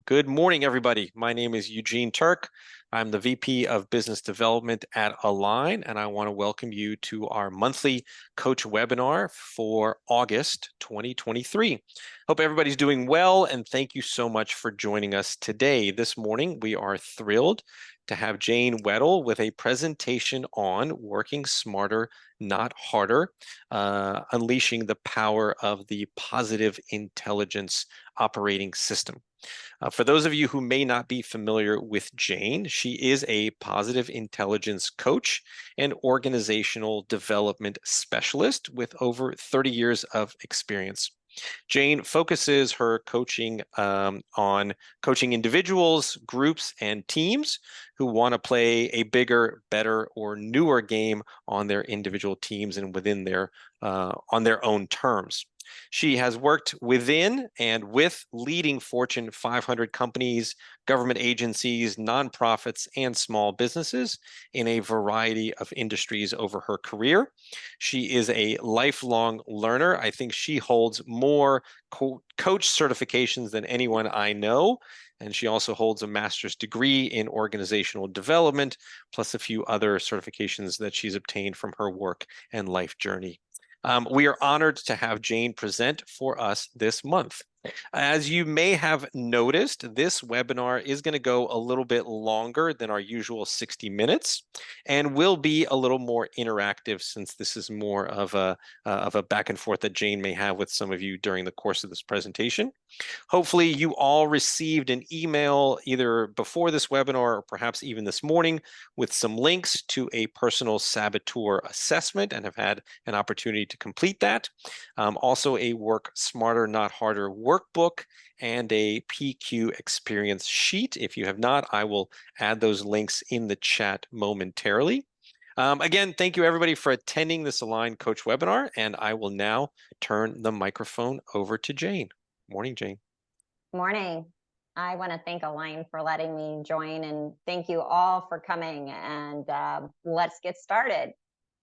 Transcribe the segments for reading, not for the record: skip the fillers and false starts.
Good morning, everybody. My name is Eugene Turk. I'm the VP of Business Development at Align, and I want to welcome you to our monthly coach webinar for August 2023. Hope everybody's doing well, and thank you so much for joining us today. This morning, we are thrilled to have Jane Weddle with a presentation on working smarter, not harder, unleashing the power of the positive intelligence operating system. For those of you who may not be familiar with Jane, she is a positive intelligence coach and organizational development specialist with over 30 years of experience. Jane focuses her coaching on coaching individuals, groups, and teams who want to play a bigger, better, or newer game on their individual teams and within their on their own terms. She has worked within and with leading Fortune 500 companies, government agencies, nonprofits, and small businesses in a variety of industries over her career. She is a lifelong learner. I think she holds more coach certifications than anyone I know. And she also holds a master's degree in organizational development, plus a few other certifications that she's obtained from her work and life journey. We are honored to have Jane present for us this month. As you may have noticed, this webinar is going to go a little bit longer than our usual 60 minutes and will be a little more interactive since this is more of a back and forth that Jane may have with some of you during the course of this presentation. Hopefully you all received an email either before this webinar or perhaps even this morning with some links to a personal saboteur assessment and have had an opportunity to complete that. Also a Work Smarter, Not Harder workbook and a PQ experience sheet. If you have not, I will add those links in the chat momentarily. Again, thank you everybody for attending this Align Coach webinar, and I will now turn the microphone over to Jane. Morning, Jane. Morning. I want to thank Align for letting me join, and thank you all for coming, and let's get started.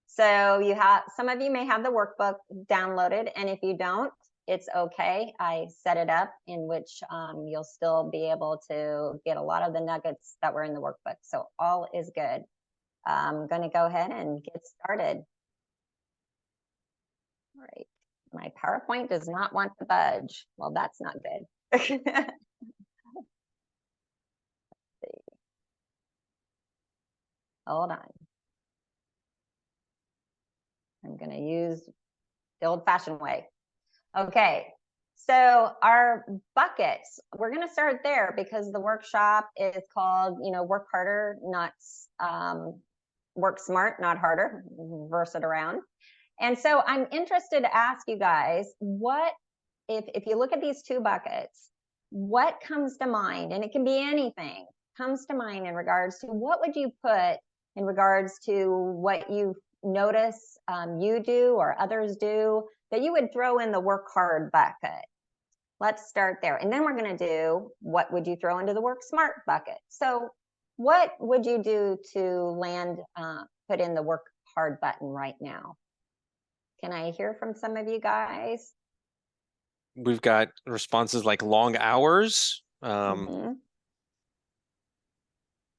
So some of you may have the workbook downloaded, and if you don't, it's okay. I set it up in which you'll still be able to get a lot of the nuggets that were in the workbook. So all is good. I'm going to go ahead and get started. All right. My PowerPoint does not want to budge. Well, that's not good. Hold on. I'm going to use the old-fashioned way. Okay, so our buckets, we're going to start there because the workshop is called, work harder, not work smart, not harder, reverse it around. And so I'm interested to ask you guys, what, if you look at these two buckets, what comes to mind? And it can be anything comes to mind in regards to what would you put in regards to what you notice you do or others do that you would throw in the work hard bucket. Let's start there. And then we're going to do what would you throw into the work smart bucket. So what would you do to put in the work hard button right now? Can I hear from some of you guys? We've got responses like long hours,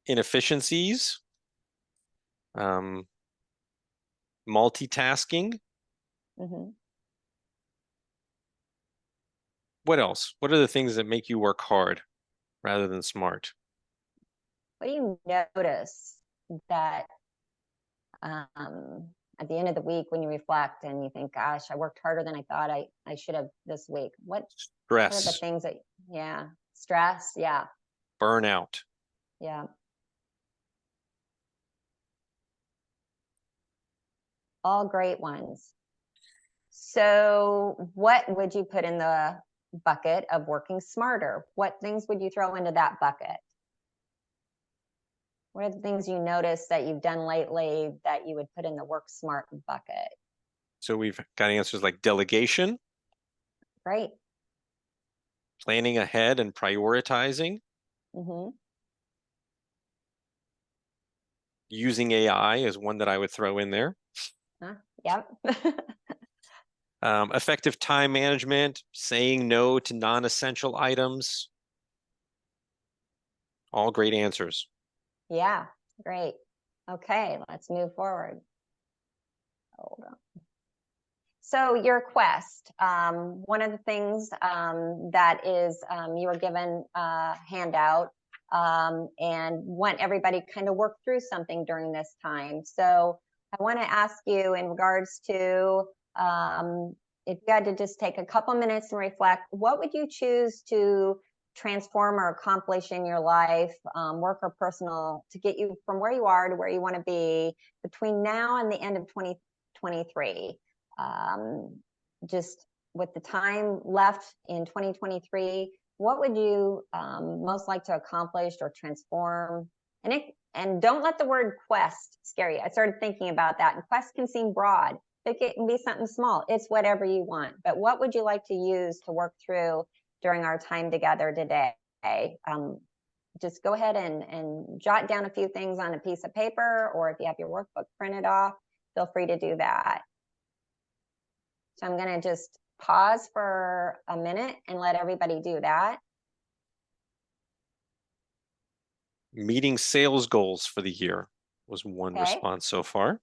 inefficiencies, multitasking. What else? What are the things that make you work hard rather than smart? What do you notice that at the end of the week when you reflect and you think, gosh, I worked harder than I thought I should have this week? What are the things that, stress, burnout, all great ones. So what would you put in the bucket of working smarter? What things would you throw into that bucket? What are the things you notice that you've done lately that you would put in the work smart bucket? So we've got answers like delegation. Great. Planning ahead and prioritizing. Using AI is one that I would throw in there. Yep. Effective time management, saying no to non-essential items. All great answers. Yeah, great. Okay, let's move forward. Hold on. So your quest, one of the things that is you were given a handout and want everybody kind of work through something during this time. So I want to ask you in regards to if you had to just take a couple minutes and reflect, what would you choose to transform or accomplish in your life, work or personal, to get you from where you are to where you want to be between now and the end of 2023? Just with the time left in 2023, what would you most like to accomplish or transform? And don't let the word quest scare you. I started thinking about that, and quest can seem broad. It can be something small. It's whatever you want. But what would you like to use to work through during our time together today? Just go ahead and jot down a few things on a piece of paper, or if you have your workbook printed off, feel free to do that. So I'm going to just pause for a minute and let everybody do that. Meeting sales goals for the year was one response so far.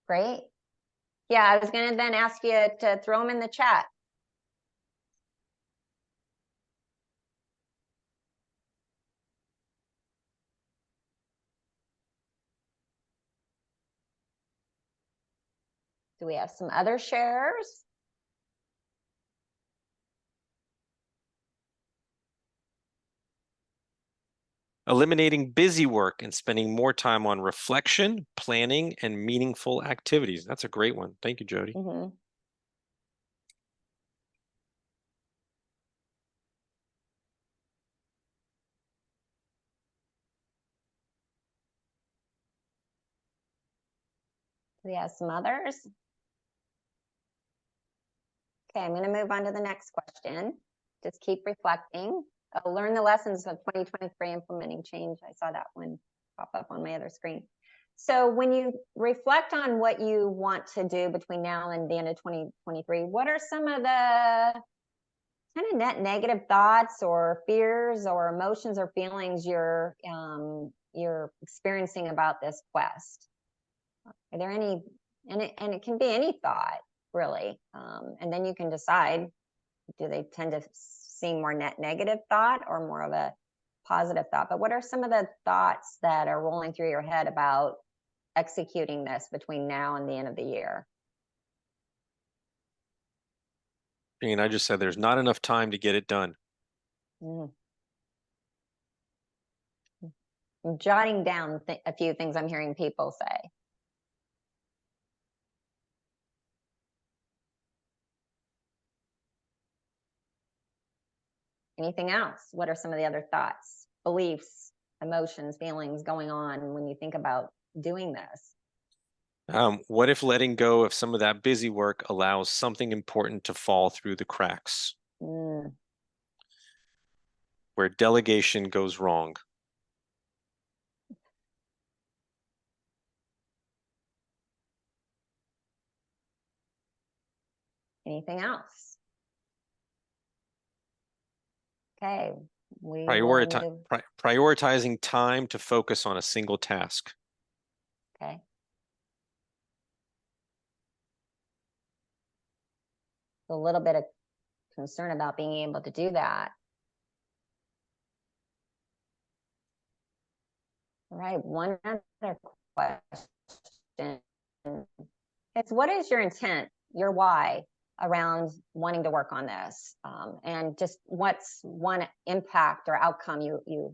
Great. Yeah, I was going to then ask you to throw them in the chat. Do we have some other shares? Eliminating busy work and spending more time on reflection, planning, and meaningful activities. That's a great one. Thank you, Jody. Mm-hmm. Do we have some others? Okay, I'm going to move on to the next question. Just keep reflecting. Learn the lessons of 2023, implementing change. I saw that one pop up on my other screen. So when you reflect on what you want to do between now and the end of 2023, what are some of the kind of net negative thoughts or fears or emotions or feelings you're experiencing about this quest? Are there any, and it can be any thought really, and then you can decide, do they tend to seem more net negative thought or more of a positive thought? But what are some of the thoughts that are rolling through your head about executing this between now and the end of the year? And I just said there's not enough time to get it done. I'm jotting down a few things I'm hearing people say. Anything else? What are some of the other thoughts, beliefs, emotions, feelings going on when you think about doing this? What if letting go of some of that busy work allows something important to fall through the cracks? Where delegation goes wrong. Anything else? Okay, prioritizing time to focus on a single task. Okay. A little bit of concern about being able to do that. All right, one other question. It's, what is your intent, your why around wanting to work on this? And just what's one impact or outcome you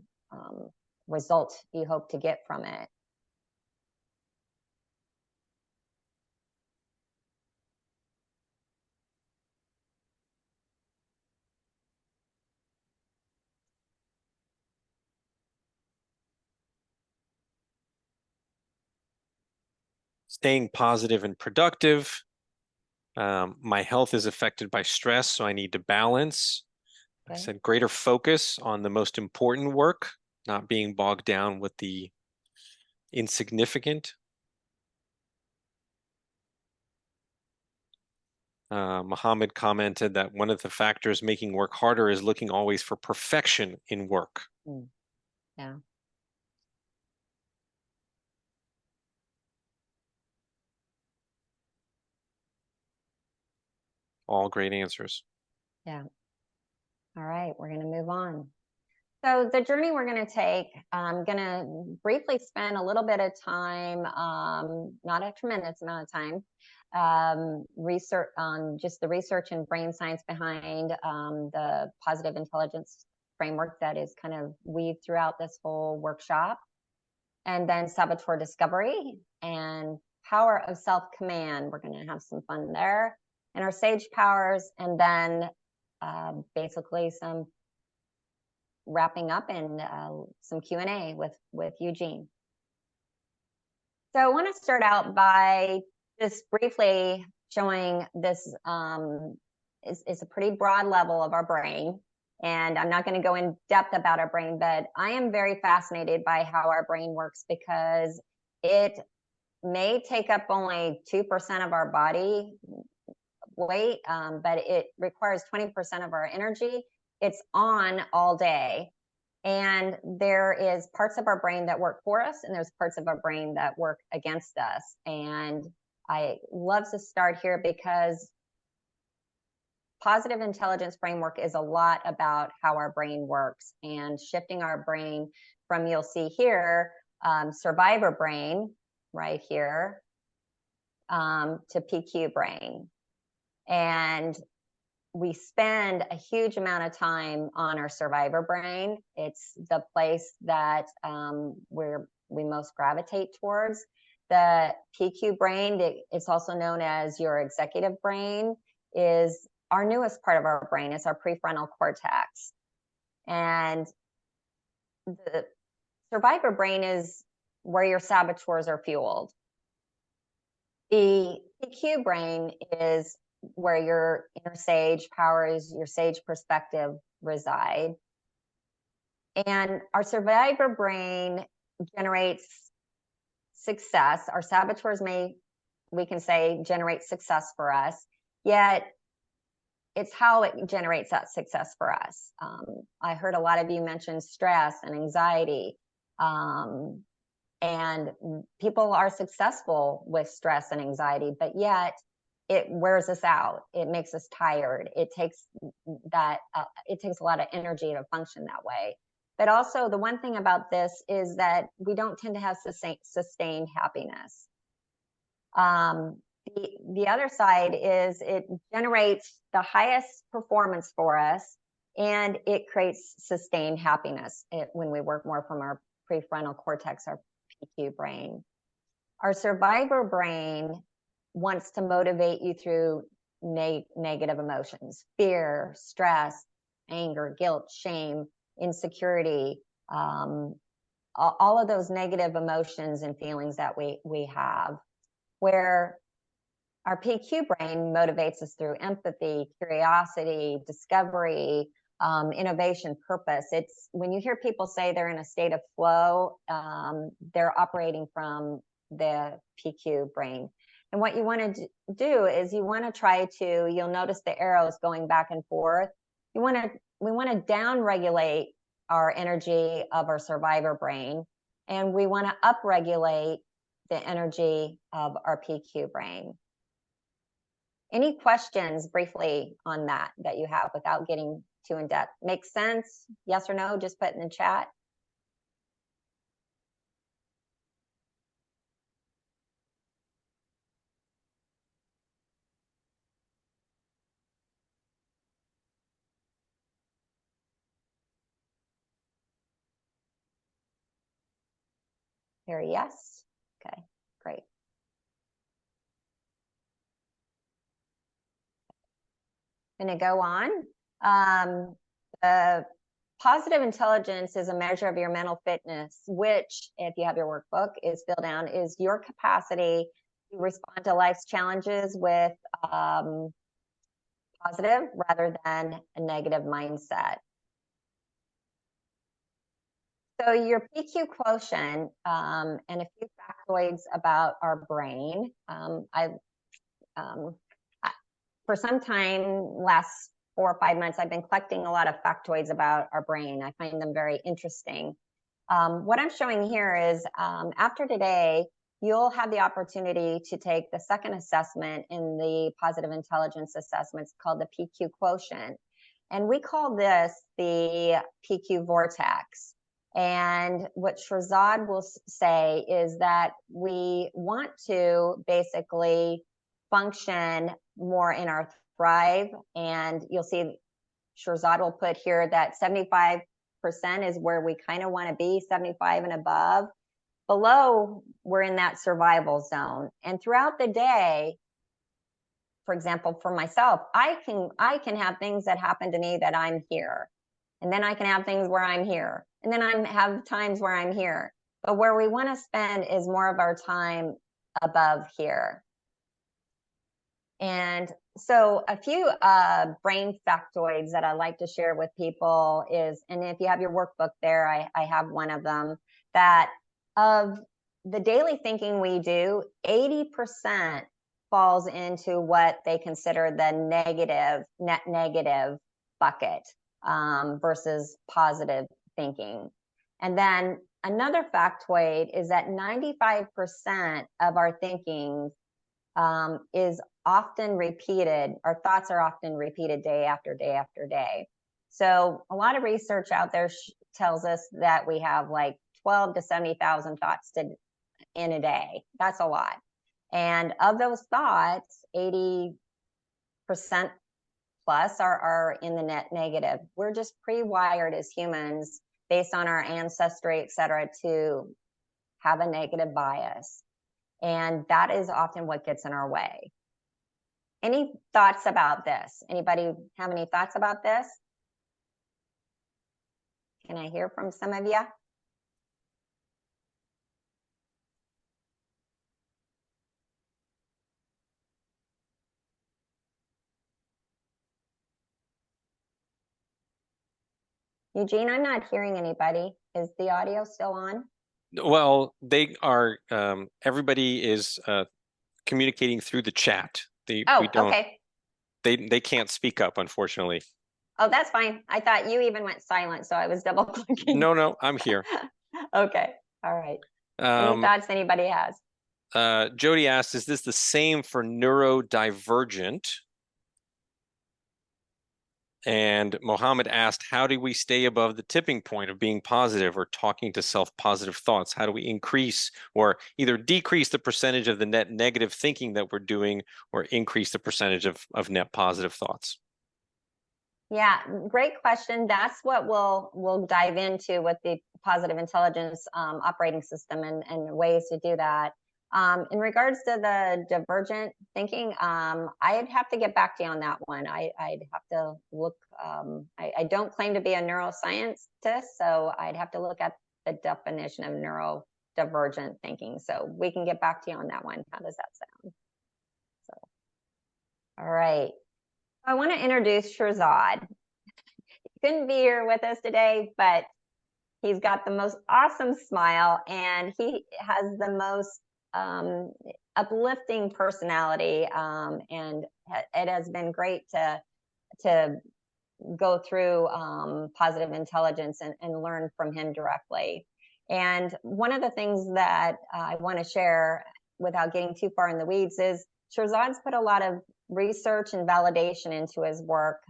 result you hope to get from it? Staying positive and productive. My health is affected by stress, so I need to balance. Okay. I said greater focus on the most important work, not being bogged down with the insignificant. Muhammad commented that one of the factors making work harder is looking always for perfection in work. Yeah. All great answers. Yeah. All right, we're going to move on. So the journey we're going to take, I'm going to briefly spend a little bit of time, not a tremendous amount of time, research on just the research and brain science behind the positive intelligence framework that is kind of weaved throughout this whole workshop, and then saboteur discovery and power of self-command. We're going to have some fun there, and our sage powers, and then basically some wrapping up and some Q&A with Eugene. So I want to start out by just briefly showing this is a pretty broad level of our brain. And I'm not going to go in depth about our brain, but I am very fascinated by how our brain works, because it may take up only 2% of our body weight, but it requires 20% of our energy. It's on all day. And there is parts of our brain that work for us, and there's parts of our brain that work against us. And I love to start here because positive intelligence framework is a lot about how our brain works, and shifting our brain from, you'll see here, survivor brain right here, to PQ brain. And we spend a huge amount of time on our survivor brain. It's the place that where we most gravitate towards. The PQ brain, it's also known as your executive brain, is our newest part of our brain. It's our prefrontal cortex. And the survivor brain is where your saboteurs are fueled. The PQ brain is where your inner sage powers, your sage perspective reside. And our survivor brain generates success. Our saboteurs we can say, generate success for us, yet it's how it generates that success for us. I heard a lot of you mention stress and anxiety. And people are successful with stress and anxiety, but yet it wears us out. It makes us tired. It takes a lot of energy to function that way. But also, the one thing about this is that we don't tend to have sustained happiness. The other side is it generates the highest performance for us, and it creates sustained happiness when we work more from our prefrontal cortex, our PQ brain. Our survivor brain wants to motivate you through negative emotions: fear, stress, anger, guilt, shame, insecurity, all of those negative emotions and feelings that we have, where our PQ brain motivates us through empathy, curiosity, discovery, innovation, purpose. It's when you hear people say they're in a state of flow, they're operating from the PQ brain. And what you want to do is you want to try to, you'll notice the arrows going back and forth. We want to downregulate our energy of our survivor brain, and we want to upregulate the energy of our PQ brain. Any questions briefly on that you have without getting too in depth? Makes sense? Yes or no? Just put in the chat. Here, yes. Okay, great. Going to go on. Positive intelligence is a measure of your mental fitness, which, if you have your workbook, is filled down, is your capacity to respond to life's challenges with positive rather than a negative mindset. So your PQ quotient, and a few factoids about our brain. For some time, last 4 or 5 months, I've been collecting a lot of factoids about our brain. I find them very interesting. What I'm showing here is after today, you'll have the opportunity to take the second assessment in the positive intelligence assessments called the PQ quotient. And we call this the PQ vortex. And what Shahrzad will say is that we want to basically function more in our thrive. And you'll see Shahrzad will put here that 75% is where we kind of want to be, 75 and above. Below, we're in that survival zone. And throughout the day, for example, for myself, I can have things that happen to me that I'm here. And then I can have things where I'm here. And then I have times where I'm here. But where we want to spend is more of our time above here. And so a few brain factoids that I like to share with people is, and if you have your workbook there, I have one of them, that of the daily thinking we do, 80% falls into what they consider the net negative bucket versus positive thinking. And then another factoid is that 95% of our thinking is often repeated. Our thoughts are often repeated day after day after day. So a lot of research out there tells us that we have like 12 to 70,000 thoughts in a day. That's a lot. And of those thoughts, 80% plus are in the net negative. We're just pre-wired as humans based on our ancestry, et cetera, to have a negative bias. And that is often what gets in our way. Any thoughts about this? Anybody have any thoughts about this? Can I hear from some of you? Eugene, I'm not hearing anybody. Is the audio still on? Well, they are, everybody is communicating through the chat. We don't, okay. they can't speak up, unfortunately. Oh, that's fine. I thought you even went silent, so I was double clicking. No, I'm here. Okay, all right. Any thoughts anybody has? Jody asked, is this the same for neurodivergent? And Mohammed asked, how do we stay above the tipping point of being positive or talking to self-positive thoughts? How do we increase or either decrease the percentage of the net negative thinking that we're doing or increase the percentage of net positive thoughts? Yeah, great question. That's what we'll dive into with the positive intelligence operating system and ways to do that. In regards to the divergent thinking, I'd have to get back to you on that one. I'd have to look. I don't claim to be a neuroscientist, so I'd have to look at the definition of neurodivergent thinking. So we can get back to you on that one. How does that sound? So, all right. I want to introduce Shahrzad. He couldn't be here with us today, but he's got the most awesome smile and he has the most uplifting personality. And it has been great to go through positive intelligence and learn from him directly. And one of the things that I want to share without getting too far in the weeds is Shahrzad's put a lot of research and validation into his work,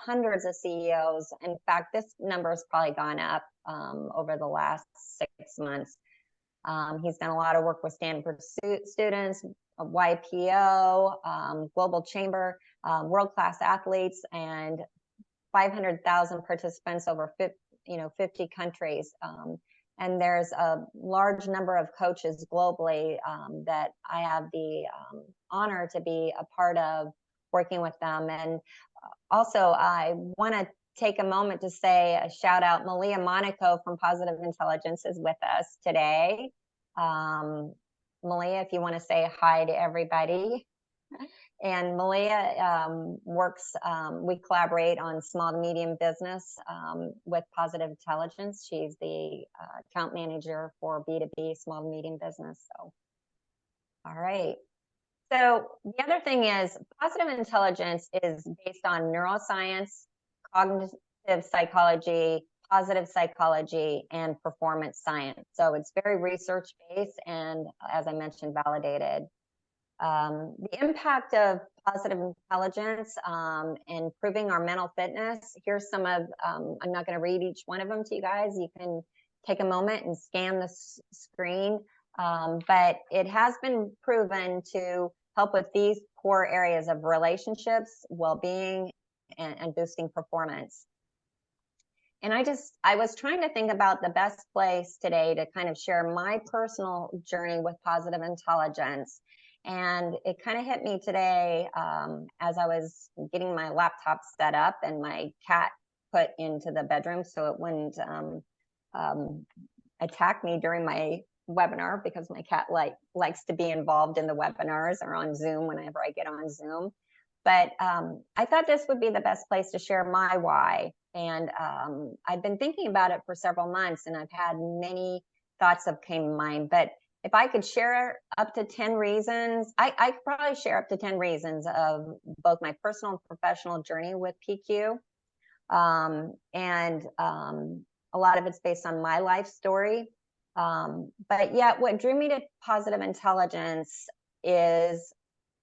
hundreds of CEOs. In fact, this number has probably gone up over the last 6 months. He's done a lot of work with Stanford students, YPO, Global Chamber, world-class athletes, and 500,000 participants over 50 countries. And there's a large number of coaches globally that I have the honor to be a part of working with them. And also, I want to take a moment to say a shout out. Malia Monaco from Positive Intelligence is with us today. Malia, if you want to say hi to everybody. And Malia works, we collaborate on small to medium business with Positive Intelligence. She's the account manager for B2B small to medium business. So, all right. So the other thing is Positive Intelligence is based on neuroscience, cognitive psychology, positive psychology, and performance science. So it's very research based and, as I mentioned, validated. The impact of positive intelligence improving our mental fitness. Here's some of, I'm not going to read each one of them to you guys. You can take a moment and scan the screen. But it has been proven to help with these core areas of relationships, well-being, and boosting performance. And I was trying to think about the best place today to kind of share my personal journey with positive intelligence. And it kind of hit me today as I was getting my laptop set up and my cat put into the bedroom so it wouldn't attack me during my webinar, because my cat likes to be involved in the webinars or on Zoom whenever I get on Zoom. But I thought this would be the best place to share my why. And I've been thinking about it for several months, and I've had many thoughts that came to mind. But if I could share up to 10 reasons, I could probably share up to 10 reasons of both my personal and professional journey with PQ. And a lot of it's based on my life story. But yet what drew me to positive intelligence is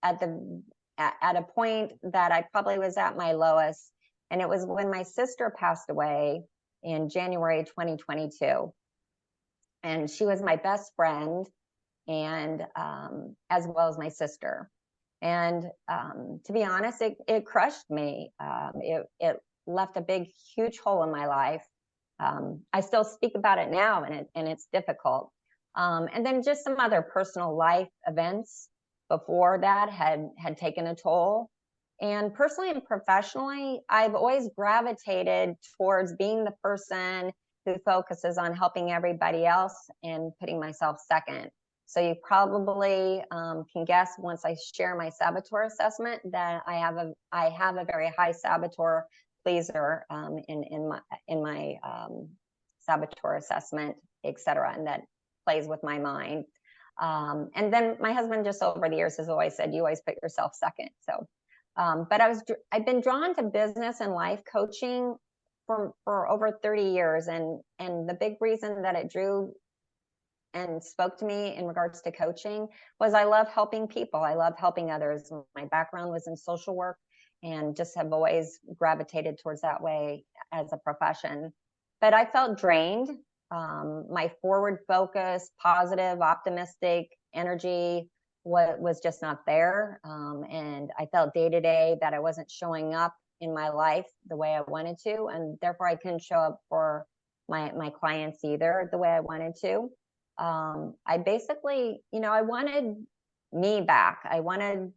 at a point that I probably was at my lowest. And it was when my sister passed away in January 2022. And she was my best friend, and as well as my sister. And to be honest, it crushed me. It left a big, huge hole in my life. I still speak about it now, and it's difficult. And then just some other personal life events before that had taken a toll. And personally and professionally, I've always gravitated towards being the person who focuses on helping everybody else and putting myself second. So you probably can guess, once I share my saboteur assessment, that I have a very high saboteur pleaser in my saboteur assessment, etc., and that plays with my mind. And then my husband, just over the years, has always said, "You always put yourself second." So, but I've been drawn to business and life coaching for over 30 years, and the big reason that it drew and spoke to me in regards to coaching was I love helping people. I love helping others. My background was in social work, and just have always gravitated towards that way as a profession. But I felt drained. My forward focus, positive, optimistic energy was just not there. And I felt day to day that I wasn't showing up in my life the way I wanted to. And therefore I couldn't show up for my clients either the way I wanted to. I basically, I wanted me back. I wanted,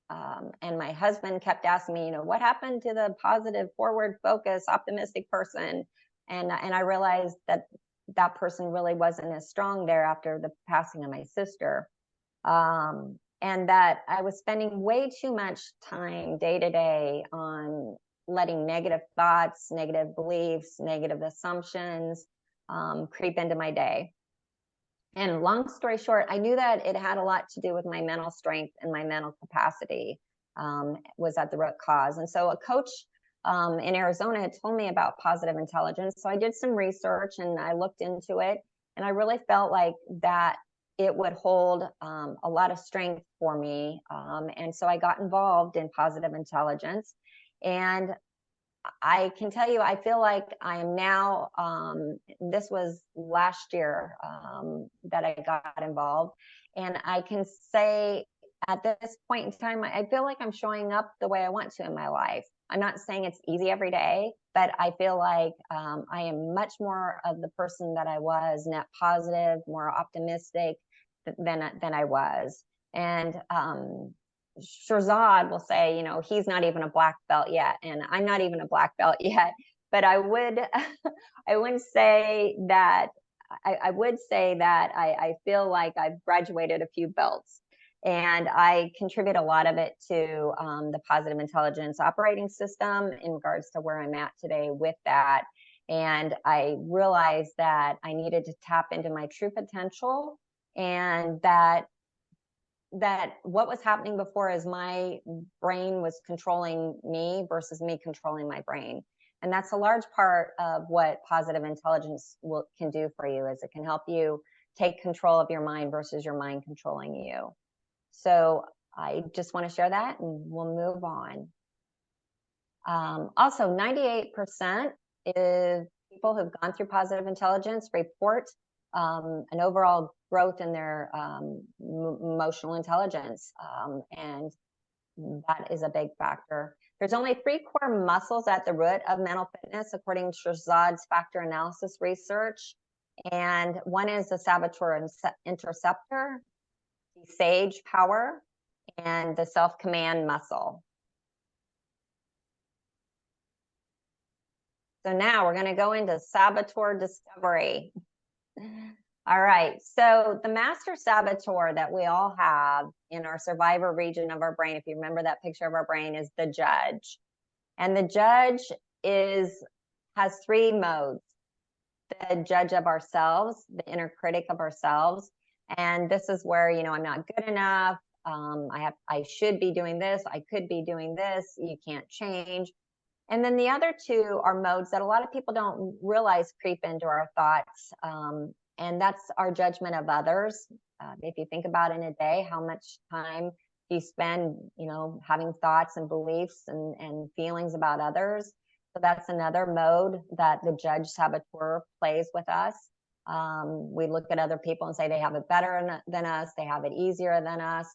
and my husband kept asking me, what happened to the positive, forward focus, optimistic person? And I realized that person really wasn't as strong there after the passing of my sister. And that I was spending way too much time day to day on letting negative thoughts, negative beliefs, negative assumptions creep into my day. And long story short, I knew that it had a lot to do with my mental strength and my mental capacity was at the root cause. And so a coach in Arizona had told me about positive intelligence. So I did some research and I looked into it, and I really felt like that it would hold a lot of strength for me. And so I got involved in positive intelligence. And I can tell you, I feel like I am now, this was last year that I got involved. And I can say at this point in time, I feel like I'm showing up the way I want to in my life. I'm not saying it's easy every day, but I feel like I am much more of the person that I was, net positive, more optimistic than I was. And Shirzad will say, he's not even a black belt yet, and I'm not even a black belt yet. But I would say that I feel like I've graduated a few belts, and I contribute a lot of it to the positive intelligence operating system in regards to where I'm at today with that. And I realized that I needed to tap into my true potential, and that what was happening before is my brain was controlling me versus me controlling my brain. And that's a large part of what positive intelligence can do for you, is it can help you take control of your mind versus your mind controlling you. So I just want to share that, and we'll move on. Also, 98% is people who've gone through positive intelligence report an overall growth in their emotional intelligence. And that is a big factor. There's only 3 core muscles at the root of mental fitness, according to Shahzad's factor analysis research. And one is the saboteur and interceptor, the sage power, and the self-command muscle. So now we're going to go into saboteur discovery. All right. So the master saboteur that we all have in our survivor region of our brain, if you remember that picture of our brain, is the judge. And the judge has 3 modes: the judge of ourselves, the inner critic of ourselves. And this is where, I'm not good enough. I should be doing this. I could be doing this. You can't change. And then the other 2 are modes that a lot of people don't realize creep into our thoughts. And that's our judgment of others. If you think about in a day, how much time you spend, having thoughts and beliefs and feelings about others. So that's another mode that the judge saboteur plays with us. We look at other people and say they have it better than us. They have it easier than us.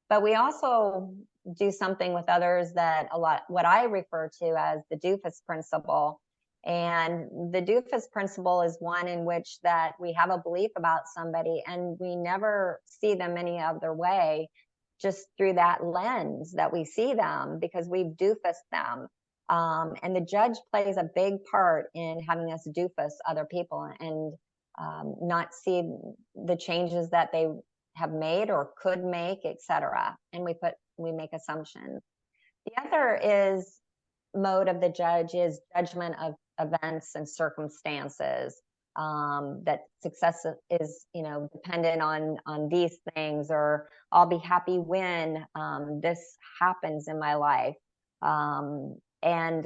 But we also do something with others that what I refer to as the doofus principle. And the doofus principle is one in which that we have a belief about somebody and we never see them any other way, just through that lens that we see them, because we've doofused them. And the judge plays a big part in having us doofus other people and not see the changes that they have made or could make, etc. And we make assumptions. The other mode of the judge is judgment of events and circumstances. That success is, dependent on these things, or I'll be happy when this happens in my life. And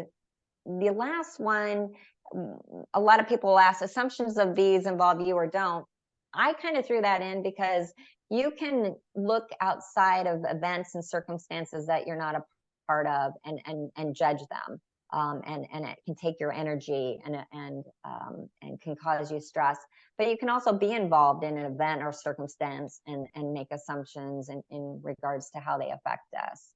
the last one, a lot of people will ask, assumptions of these involve you or don't. I kind of threw that in because you can look outside of events and circumstances that you're not a part of and judge them. And it can take your energy and can cause you stress. But you can also be involved in an event or circumstance and make assumptions in regards to how they affect us.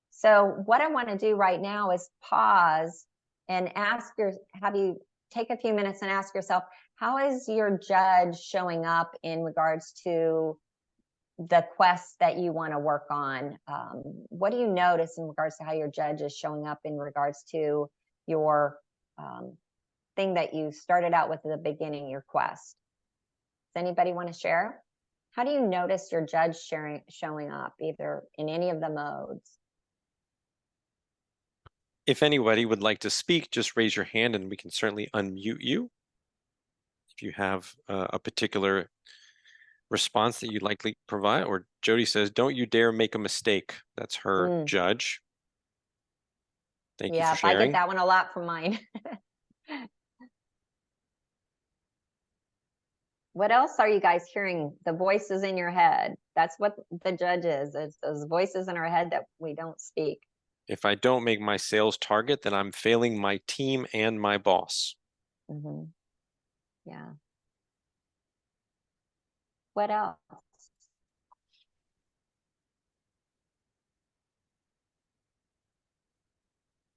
So what I want to do right now is pause and have you take a few minutes and ask yourself, how is your judge showing up in regards to the quest that you want to work on? What do you notice in regards to how your judge is showing up in regards to your thing that you started out with at the beginning, your quest? Does anybody want to share? How do you notice your judge showing up, either in any of the modes? If anybody would like to speak, just raise your hand and we can certainly unmute you. If you have a particular response that you'd like to provide. Or Jody says, don't you dare make a mistake. That's her judge. Thank you for sharing. I get that one a lot from mine. What else are you guys hearing? The voices in your head. That's what the judge is. It's those voices in our head that we don't speak. If I don't make my sales target, then I'm failing my team and my boss. Mm-hmm. Yeah. What else?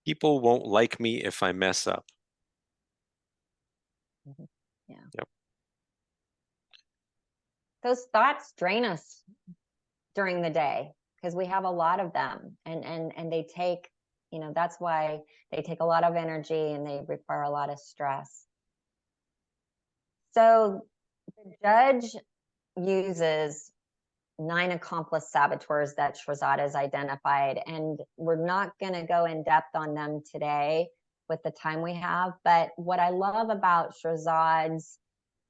People won't like me if I mess up. Mm-hmm. Yeah. Yep. Those thoughts drain us during the day because we have a lot of them, and they take, that's why they take a lot of energy and they require a lot of stress. So the judge uses 9 accomplice saboteurs that Shahzad has identified, and we're not going to go in depth on them today with the time we have. But what I love about Shahzad's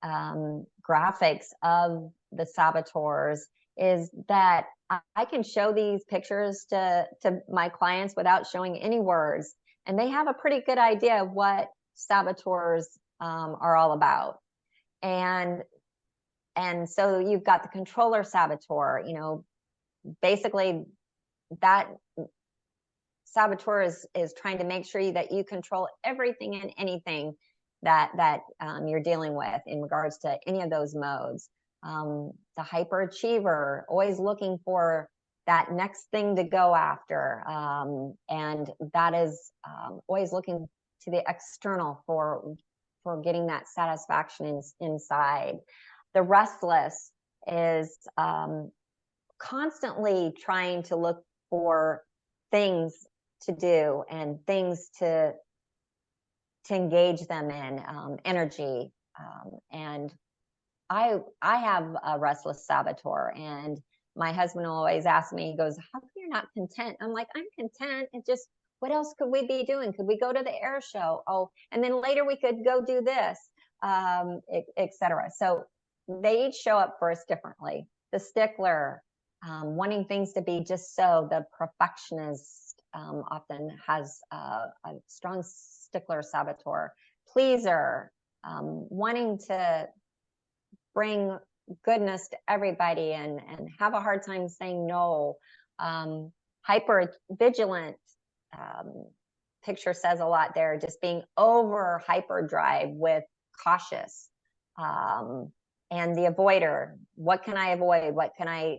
graphics of the saboteurs is that I can show these pictures to my clients without showing any words. and they have a pretty good idea of what saboteurs are all about. And so you've got the controller saboteur, basically that saboteur is trying to make sure that you control everything and anything that you're dealing with in regards to any of those modes. The hyperachiever, always looking for that next thing to go after, and that is always looking to the external for getting that satisfaction inside. The restless is constantly trying to look for things to do and things to engage them in, energy. And I have a restless saboteur, and my husband will always ask me, he goes, how come you're not content? I'm like, I'm content. It's just, what else could we be doing? Could we go to the air show? Oh, and then later we could go do this, etc. So they each show up for us differently. The stickler, wanting things to be just so. The perfectionist often has a strong stickler saboteur. Pleaser, wanting to bring goodness to everybody and have a hard time saying no. Hyper vigilant, picture says a lot there, just being over hyperdrive with cautious. And the avoider, what can I avoid? What can I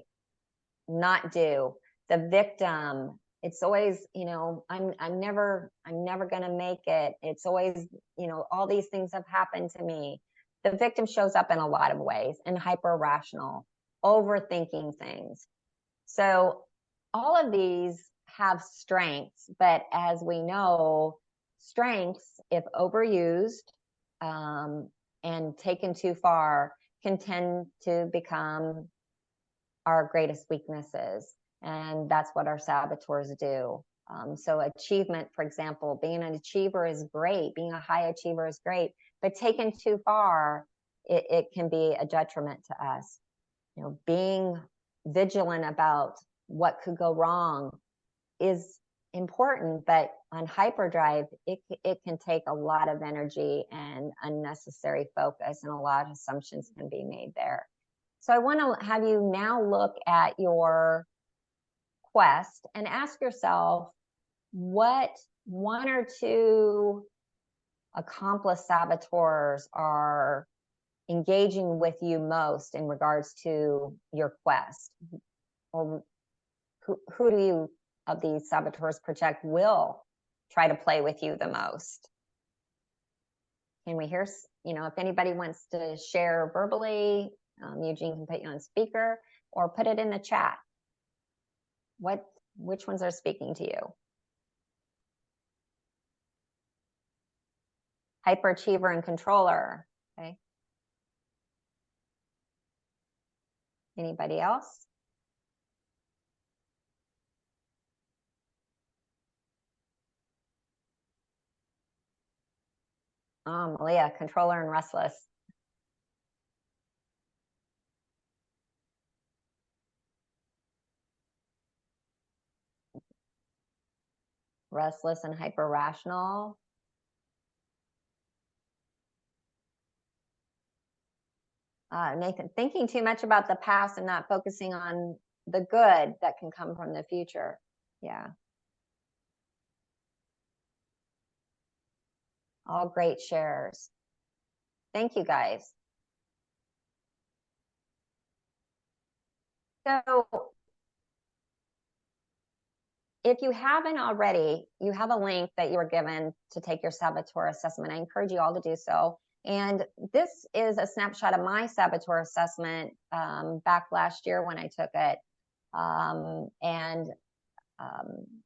not do? The victim, it's always, I'm never going to make it. It's always, all these things have happened to me. The victim shows up in a lot of ways, and hyper rational, overthinking things. So all of these have strengths, but as we know, strengths, if overused and taken too far, can tend to become our greatest weaknesses. And that's what our saboteurs do. So achievement, for example, being an achiever is great. Being a high achiever is great, but taken too far, it can be a detriment to us. Being vigilant about what could go wrong is important, but on hyperdrive, it can take a lot of energy and unnecessary focus, and a lot of assumptions can be made there. So I want to have you now look at your quest and ask yourself, what one or two accomplished saboteurs are engaging with you most in regards to your quest? Or who do you of these saboteurs project will try to play with you the most? Can we hear, if anybody wants to share verbally, Eugene can put you on speaker or put it in the chat. Which ones are speaking to you? Hyperachiever and controller. Okay. Anybody else? Malia, controller and restless. Restless and hyper rational. Nathan, thinking too much about the past and not focusing on the good that can come from the future. Yeah. All great shares. Thank you, guys. So if you haven't already, you have a link that you were given to take your saboteur assessment. I encourage you all to do so. And this is a snapshot of my saboteur assessment back last year when I took it.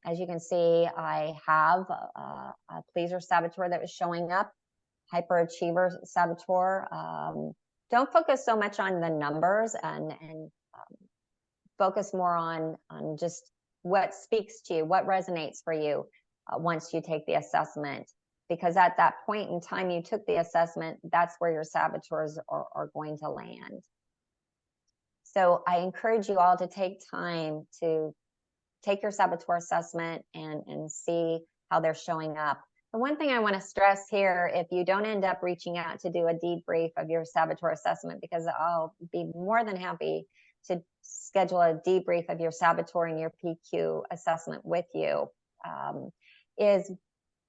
As you can see, I have a pleaser saboteur that was showing up, hyperachiever saboteur. Don't focus so much on the numbers and focus more on just what speaks to you, what resonates for you once you take the assessment. Because at that point in time you took the assessment, that's where your saboteurs are going to land. So I encourage you all to take time to take your saboteur assessment and see how they're showing up. The one thing I want to stress here, if you don't end up reaching out to do a debrief of your saboteur assessment, because I'll be more than happy to schedule a debrief of your saboteur and your PQ assessment with you, is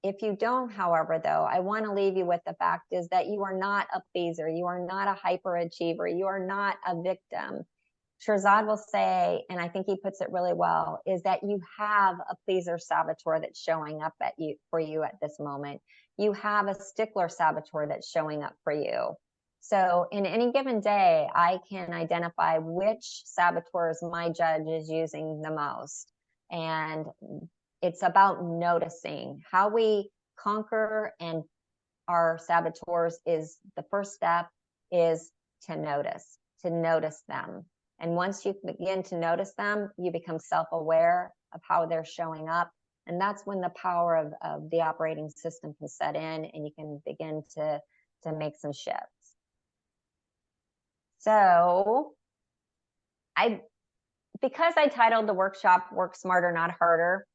if you don't, however, though, I want to leave you with the fact is that you are not a pleaser. You are not a hyperachiever. You are not a victim. Shirzad will say, and I think he puts it really well, is that you have a pleaser saboteur that's showing up at you for you at this moment. You have a stickler saboteur that's showing up for you. So in any given day, I can identify which saboteurs my judge is using the most. And it's about noticing. How we conquer and our saboteurs is the first step is to notice them. And once you begin to notice them, you become self-aware of how they're showing up. And that's when the power of the operating system can set in and you can begin to make some shifts. So because I titled the workshop Work Smarter, Not Harder,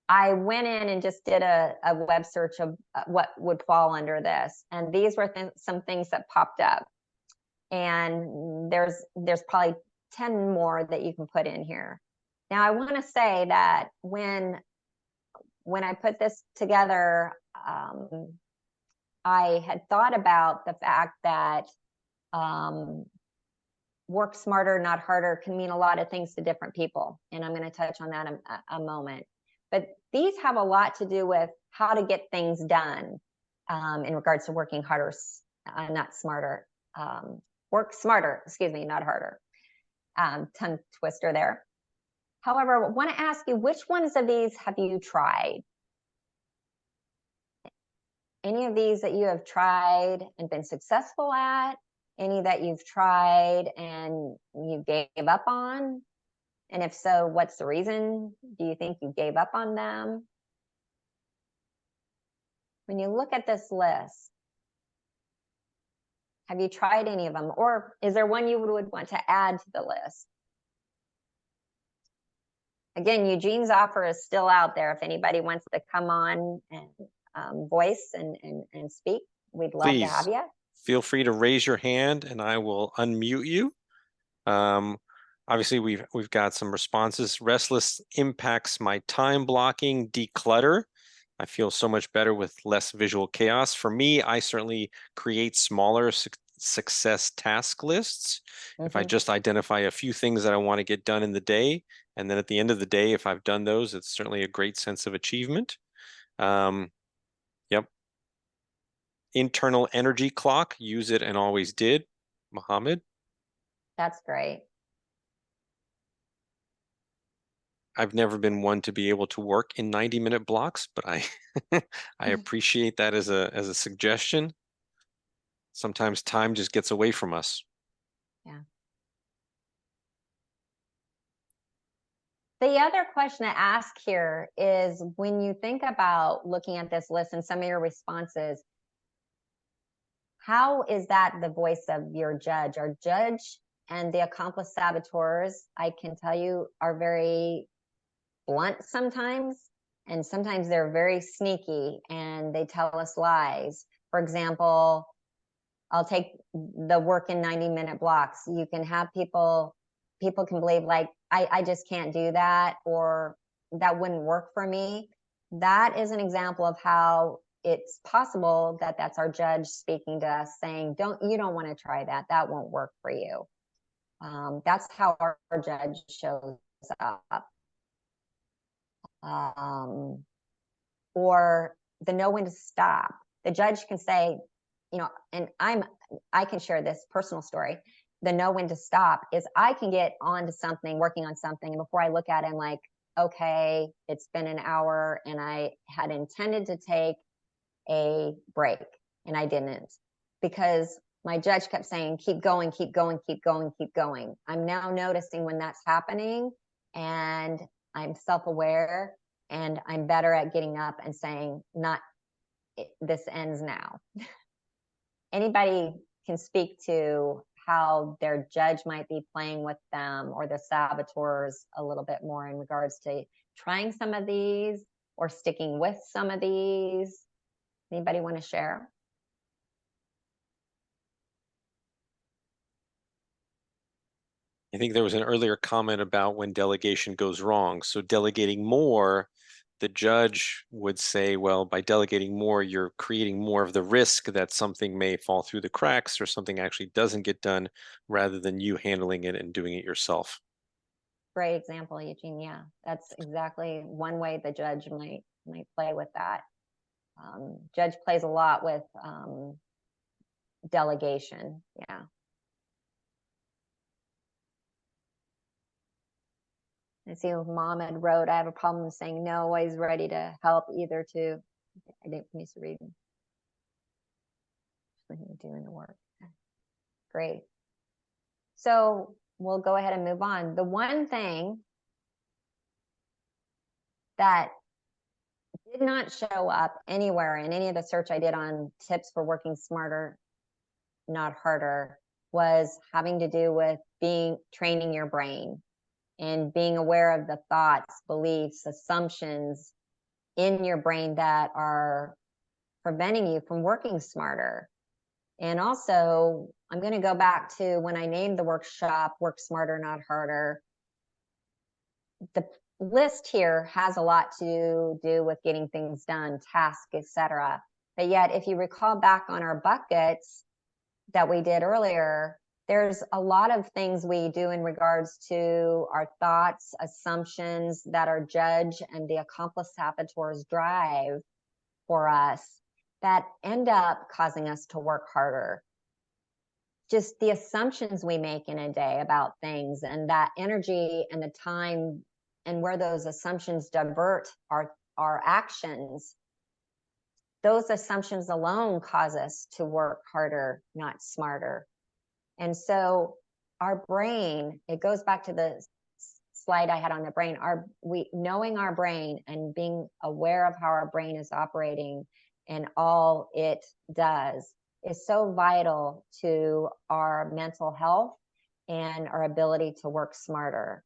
I went in and just did a web search of what would fall under this. And these were some things that popped up. And there's probably 10 more that you can put in here. Now, I want to say that when I put this together, I had thought about the fact that work smarter, not harder can mean a lot of things to different people. And I'm going to touch on that in a moment. But these have a lot to do with how to get things done in regards to working harder, not smarter. Work smarter, excuse me, not harder. Tongue twister there. However, I want to ask you, which ones of these have you tried? Any of these that you have tried and been successful at? Any that you've tried and you gave up on? And if so, what's the reason? Do you think you gave up on them? When you look at this list, have you tried any of them? Or is there one you would want to add to the list? Again, Eugene's offer is still out there. If anybody wants to come on and voice and speak, we'd love to have you. Feel free to raise your hand and I will unmute you. Obviously, we've got some responses. Restless impacts my time blocking, declutter. I feel so much better with less visual chaos. For me, I certainly create smaller success task lists. If I just identify a few things that I want to get done in the day, and then at the end of the day, if I've done those, it's certainly a great sense of achievement. Yep. Internal energy clock, use it and always did. Mohammed. That's great. I've never been one to be able to work in 90-minute blocks, but I I appreciate that as a suggestion. Sometimes time just gets away from us. Yeah. The other question to ask here is, when you think about looking at this list and some of your responses, how is that the voice of your judge? Our judge and the accomplice saboteurs, I can tell you, are very blunt sometimes, and sometimes they're very sneaky and they tell us lies. For example, I'll take the work in 90-minute blocks. You can have people can believe like, I just can't do that, or that wouldn't work for me. That is an example of how it's possible that that's our judge speaking to us saying, you don't want to try that. That won't work for you. That's how our judge shows up. Or the know when to stop. The judge can say, and I can share this personal story. The know when to stop is I can get onto something, working on something, and before I look at it, I'm like, okay, it's been an hour and I had intended to take a break and I didn't, because my judge kept saying, keep going, keep going, keep going, keep going. I'm now noticing when that's happening, and I'm self-aware and I'm better at getting up and saying, this ends now. Anybody can speak to how their judge might be playing with them, or the saboteurs, a little bit more in regards to trying some of these or sticking with some of these? Anybody want to share? I think there was an earlier comment about when delegation goes wrong. So delegating more, the judge would say, well, by delegating more, you're creating more of the risk that something may fall through the cracks or something actually doesn't get done rather than you handling it and doing it yourself. Great example, Eugene. Yeah, that's exactly one way the judge might play with that. Judge plays a lot with delegation. Yeah. I see Mohammed wrote, I have a problem saying no, always ready to help either to, I didn't finish reading. Doing the work. Great. So we'll go ahead and move on. The one thing that did not show up anywhere in any of the search I did on tips for working smarter, not harder, was having to do with training your brain and being aware of the thoughts, beliefs, assumptions in your brain that are preventing you from working smarter. And also, I'm going to go back to when I named the workshop Work Smarter, Not Harder. The list here has a lot to do with getting things done, tasks, etc. But yet, if you recall back on our buckets that we did earlier, there's a lot of things we do in regards to our thoughts, assumptions that our judge and the accomplice saboteurs drive for us that end up causing us to work harder. Just the assumptions we make in a day about things and that energy and the time and where those assumptions divert our actions, those assumptions alone cause us to work harder, not smarter. And so our brain, it goes back to the slide I had on the brain, knowing our brain and being aware of how our brain is operating and all it does is so vital to our mental health and our ability to work smarter.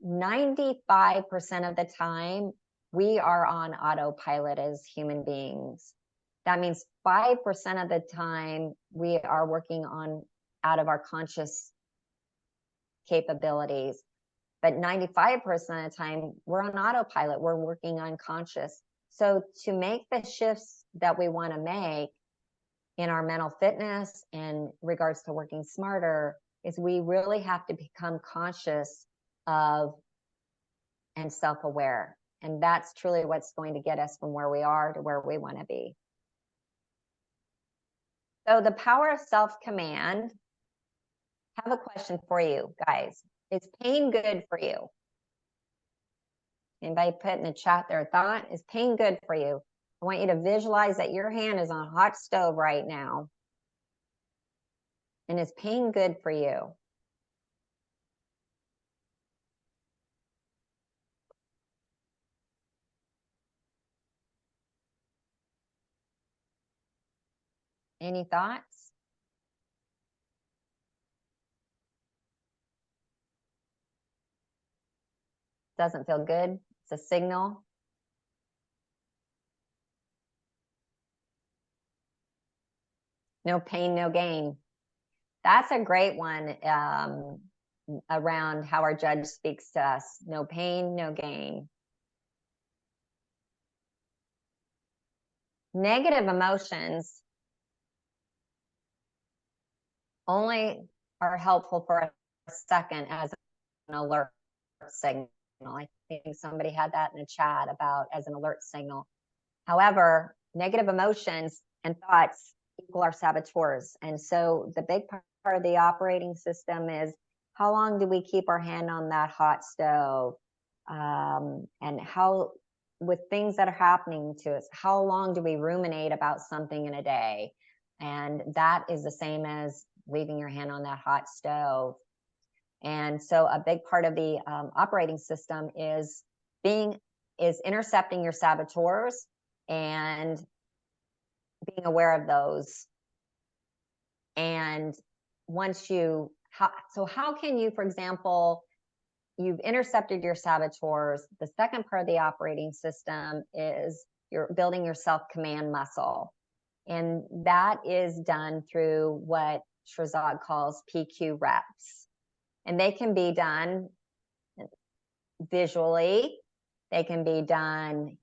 95% of the time, we are on autopilot as human beings. That means 5% of the time, we are working out of our conscious capabilities. But 95% of the time, we're on autopilot. We're working unconscious. So to make the shifts that we want to make in our mental fitness and regards to working smarter is we really have to become conscious of and self-aware. And that's truly what's going to get us from where we are to where we want to be. So the power of self-command. I have a question for you guys. Is pain good for you? Anybody put in the chat their thought? Is pain good for you? I want you to visualize that your hand is on a hot stove right now. And is pain good for you? Any thoughts? Doesn't feel good. It's a signal. No pain, no gain. That's a great one around how our judge speaks to us. No pain, no gain. Negative emotions only are helpful for a second as an alert signal. I think somebody had that in the chat about as an alert signal. However, negative emotions and thoughts equal our saboteurs. And so the big part of the operating system is how long do we keep our hand on that hot stove? And how, with things that are happening to us, how long do we ruminate about something in a day? And that is the same as leaving your hand on that hot stove. And so a big part of the operating system is intercepting your saboteurs and being aware of those. And once how can you, for example, you've intercepted your saboteurs. The second part of the operating system is you're building your self-command muscle. And that is done through what Shahzad calls PQ reps. And they can be done visually, they can be done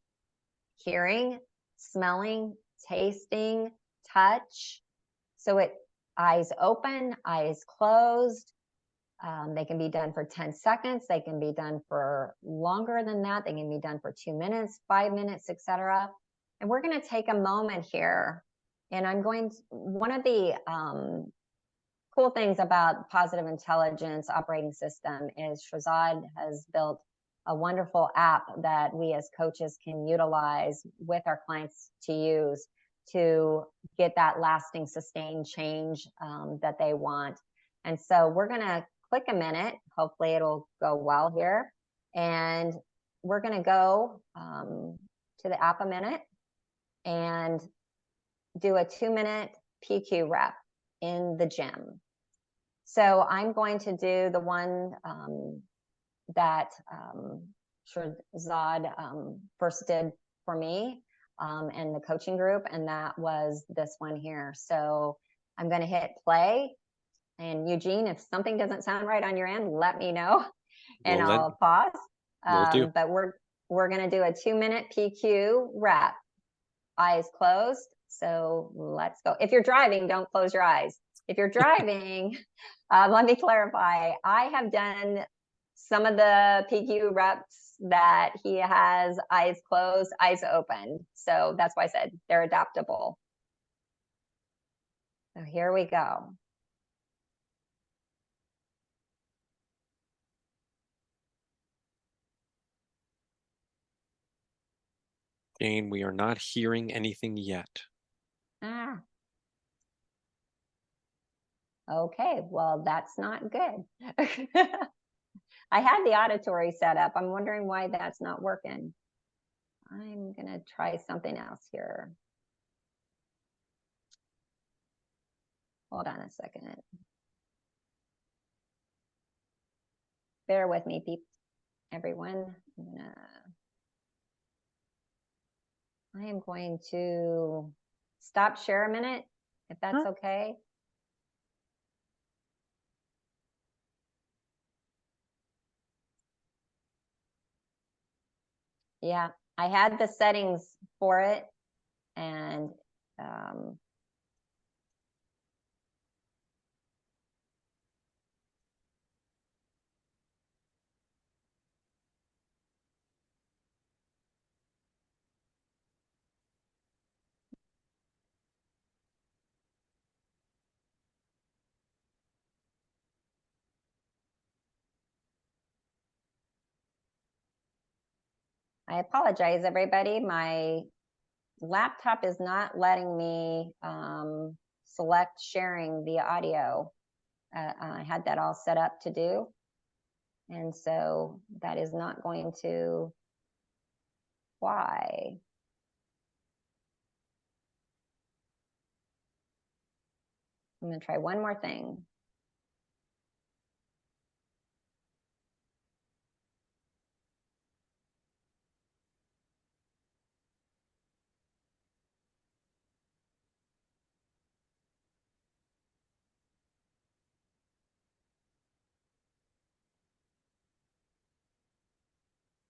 hearing, smelling, tasting, touch. So it eyes open, eyes closed. They can be done for 10 seconds. They can be done for longer than that. They can be done for 2 minutes, 5 minutes, etc. And we're going to take a moment here. And I'm going to, one of the cool things about positive intelligence operating system is Shahzad has built a wonderful app that we as coaches can utilize with our clients to use to get that lasting, sustained change that they want. And so we're going to click a minute. Hopefully it'll go well here. And we're going to go to the app a minute and do a 2-minute PQ rep in the gym. So I'm going to do the one that Shahzad first did for me and the coaching group, and that was this one here. So I'm going to hit play. And Eugene, if something doesn't sound right on your end, let me know, and I'll pause. But we're going to do a 2-minute PQ rep, eyes closed. So let's go. If you're driving, don't close your eyes. If you're driving, let me clarify. I have done some of the PQ reps that he has eyes closed, eyes open. So that's why I said they're adaptable. So here we go. Jane, we are not hearing anything yet. Ah. Okay, well, that's not good. I had the auditory set up. I'm wondering why that's not working. I'm going to try something else here. Hold on a second. Bear with me, peeps, everyone. I am going to stop share a minute, if that's okay. Yeah, I had the settings for it, and I apologize, everybody. My laptop is not letting me select sharing the audio. I had that all set up to do. And so that is not going to fly. I'm going to try one more thing.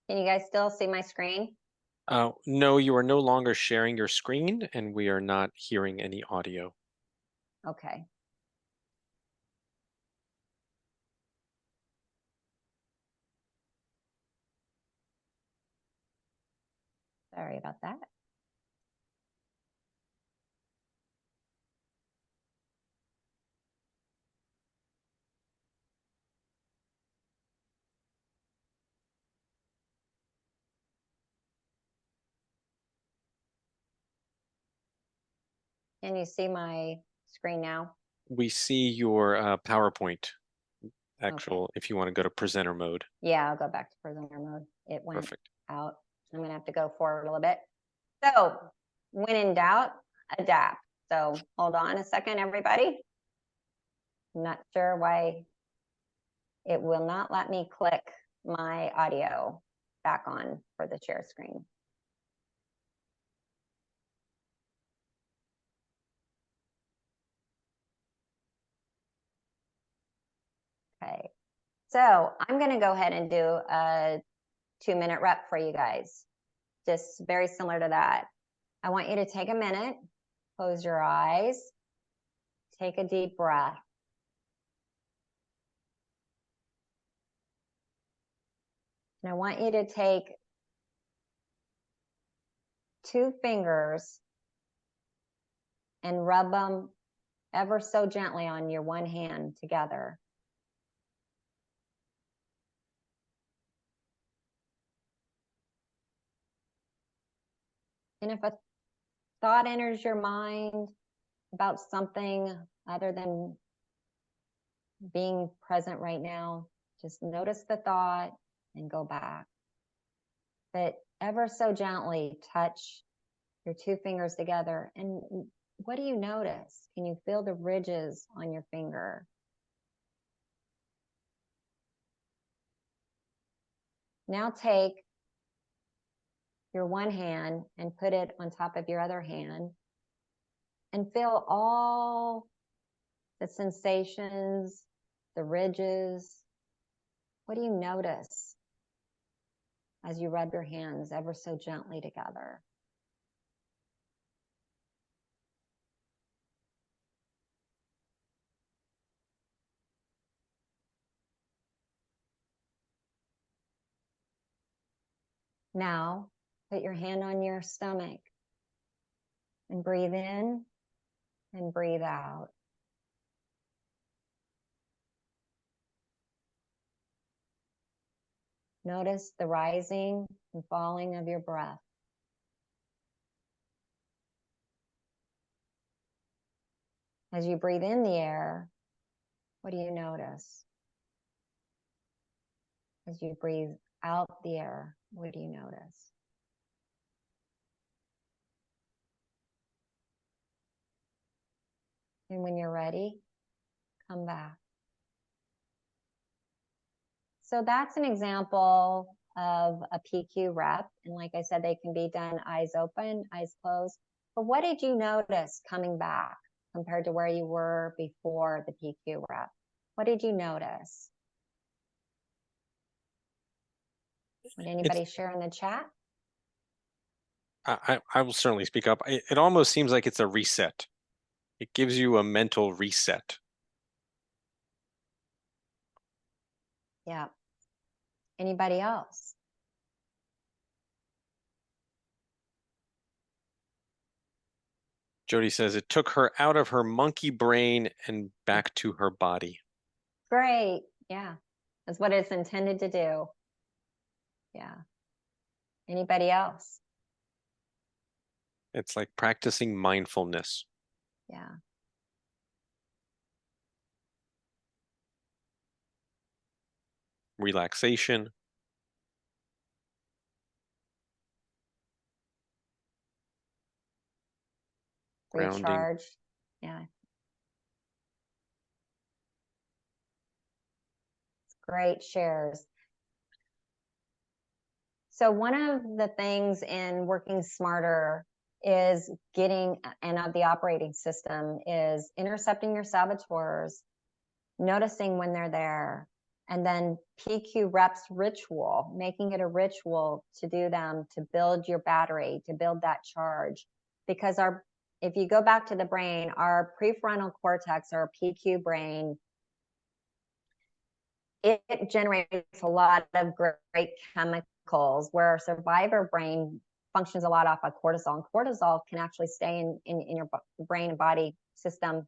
Can you guys still see my screen? No, you are no longer sharing your screen, and we are not hearing any audio. Okay. Sorry about that. Can you see my screen now? We see your PowerPoint actual, if you want to go to presenter mode. Yeah, I'll go back to presenter mode. It went Perfect. out. I'm going to have to go forward a little bit. So when in doubt, adapt. So hold on a second, everybody. I'm not sure why it will not let me click my audio back on for the share screen. Okay, so I'm going to go ahead and do a 2-minute rep for you guys. Just very similar to that. I want you to take a minute, close your eyes, take a deep breath. And I want you to take 2 fingers and rub them ever so gently on your one hand together. And if a thought enters your mind about something other than being present right now, just notice the thought and go back. But ever so gently touch your 2 fingers together. And what do you notice? Can you feel the ridges on your finger? Now take your one hand and put it on top of your other hand and feel all the sensations, the ridges. What do you notice as you rub your hands ever so gently together? Now, put your hand on your stomach and breathe in and breathe out. Notice the rising and falling of your breath. As you breathe in the air, what do you notice? As you breathe out the air, what do you notice? And when you're ready, come back. So that's an example of a PQ rep. And like I said, they can be done eyes open, eyes closed. But what did you notice coming back compared to where you were before the PQ rep? What did you notice? Would anybody share in the chat? I will certainly speak up. It almost seems like it's a reset. It gives you a mental reset. Yeah. Anybody else? Jody says it took her out of her monkey brain and back to her body. Great. Yeah. That's what it's intended to do. Yeah. Anybody else? It's like practicing mindfulness. Yeah. Relaxation. Grounding. Recharge. Yeah. Great shares. So one of the things in working smarter is getting, and of the operating system, is intercepting your saboteurs, noticing when they're there, and then PQ reps ritual, making it a ritual to do them, to build your battery, to build that charge. Because if you go back to the brain, our prefrontal cortex, our PQ brain, it generates a lot of great chemicals, where our survivor brain functions a lot off of cortisol. And cortisol can actually stay in your brain and body system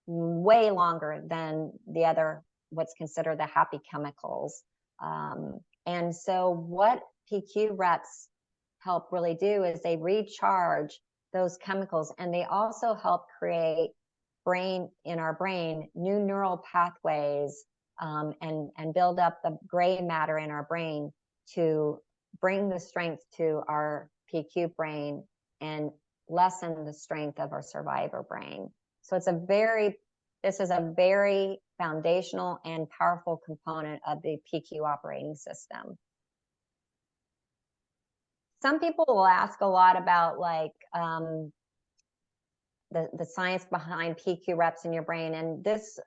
way longer than the other, what's considered the happy chemicals. And so what PQ reps help really do is they recharge those chemicals, and they also help create in our brain new neural pathways, and build up the gray matter in our brain to bring the strength to our PQ brain and lessen the strength of our survivor brain. So it's a very This is a very foundational and powerful component of the PQ operating system. Some people will ask a lot about like the science behind PQ reps in your brain. And this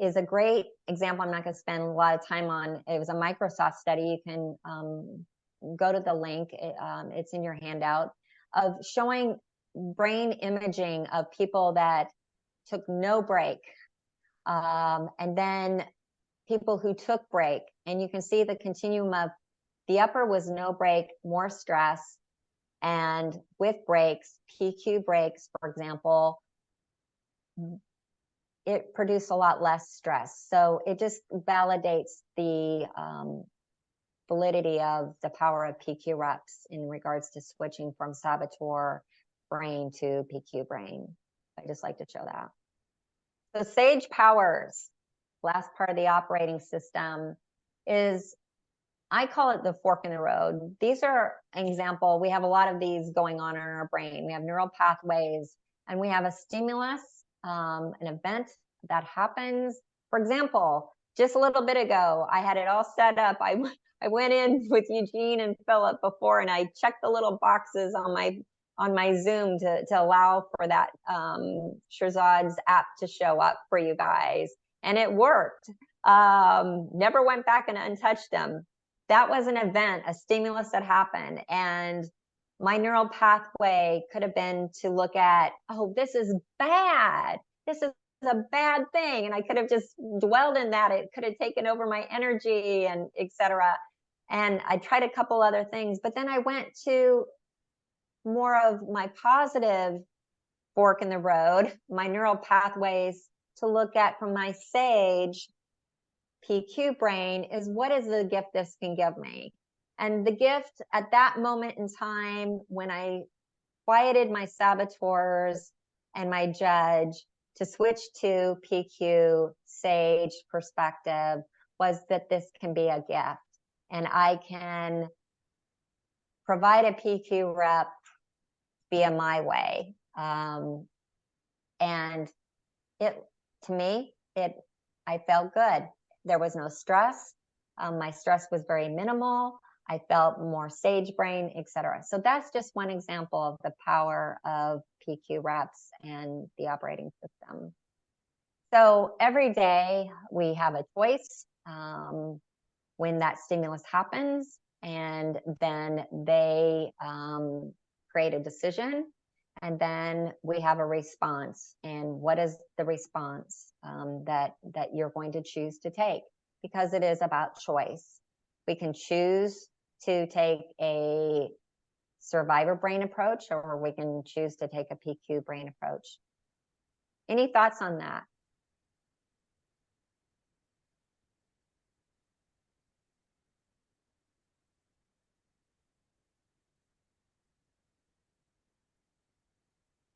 is a great example. I'm not going to spend a lot of time on. It was a Microsoft study. You can go to the link. It's in your handout, of showing brain imaging of people that took no break, and then people who took break. And you can see the continuum of the upper was no break, more stress. And with breaks, PQ breaks, for example, it produced a lot less stress. So it just validates the validity of the power of PQ reps in regards to switching from saboteur brain to PQ brain. I just like to show that. So SAGE powers, last part of the operating system, is, I call it the fork in the road. These are an example. We have a lot of these going on in our brain. We have neural pathways, and we have a stimulus, an event that happens. For example, just a little bit ago, I had it all set up. I went in with Eugene and Philip before, and I checked the little boxes on my Zoom to allow for that Shirzad's app to show up for you guys, and it worked. Never went back and untouched them. That was an event, a stimulus that happened. And my neural pathway could have been to look at, oh, this is bad. This is a bad thing. And I could have just dwelled in that. It could have taken over my energy and etc. And I tried a couple other things, but then I went to more of my positive fork in the road, my neural pathways, to look at from my SAGE PQ brain, is what is the gift this can give me? And the gift at that moment in time, when I quieted my saboteurs and my judge to switch to PQ SAGE perspective, was that this can be a gift, and I can provide a PQ rep via my way. And it, to me, I felt good. There was no stress. My stress was very minimal. I felt more sage brain, etc. So that's just one example of the power of PQ reps and the operating system. So every day we have a choice when that stimulus happens, and then they create a decision, and then we have a response. And what is the response that you're going to choose to take? Because it is about choice. We can choose to take a survivor brain approach, or we can choose to take a PQ brain approach. Any thoughts on that?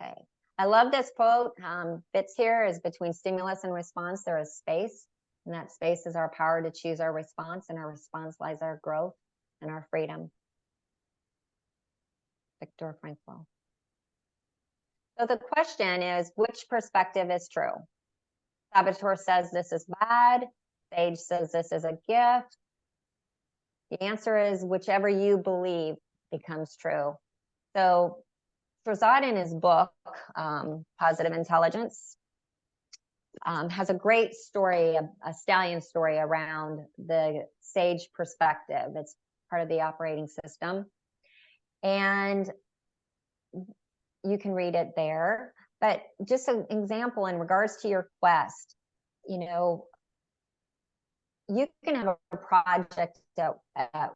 Okay. I love this quote. Fits here is, between stimulus and response, there is space. And that space is our power to choose our response, and our response lies our growth and our freedom. Viktor Frankl. So the question is, which perspective is true? Saboteur says this is bad. Sage says this is a gift. The answer is whichever you believe becomes true. So Shirzad, in his book, Positive Intelligence, has a great story, a stallion story around the SAGE perspective. It's part of the operating system. And you can read it there. But just an example in regards to your quest, you know, you can have a project at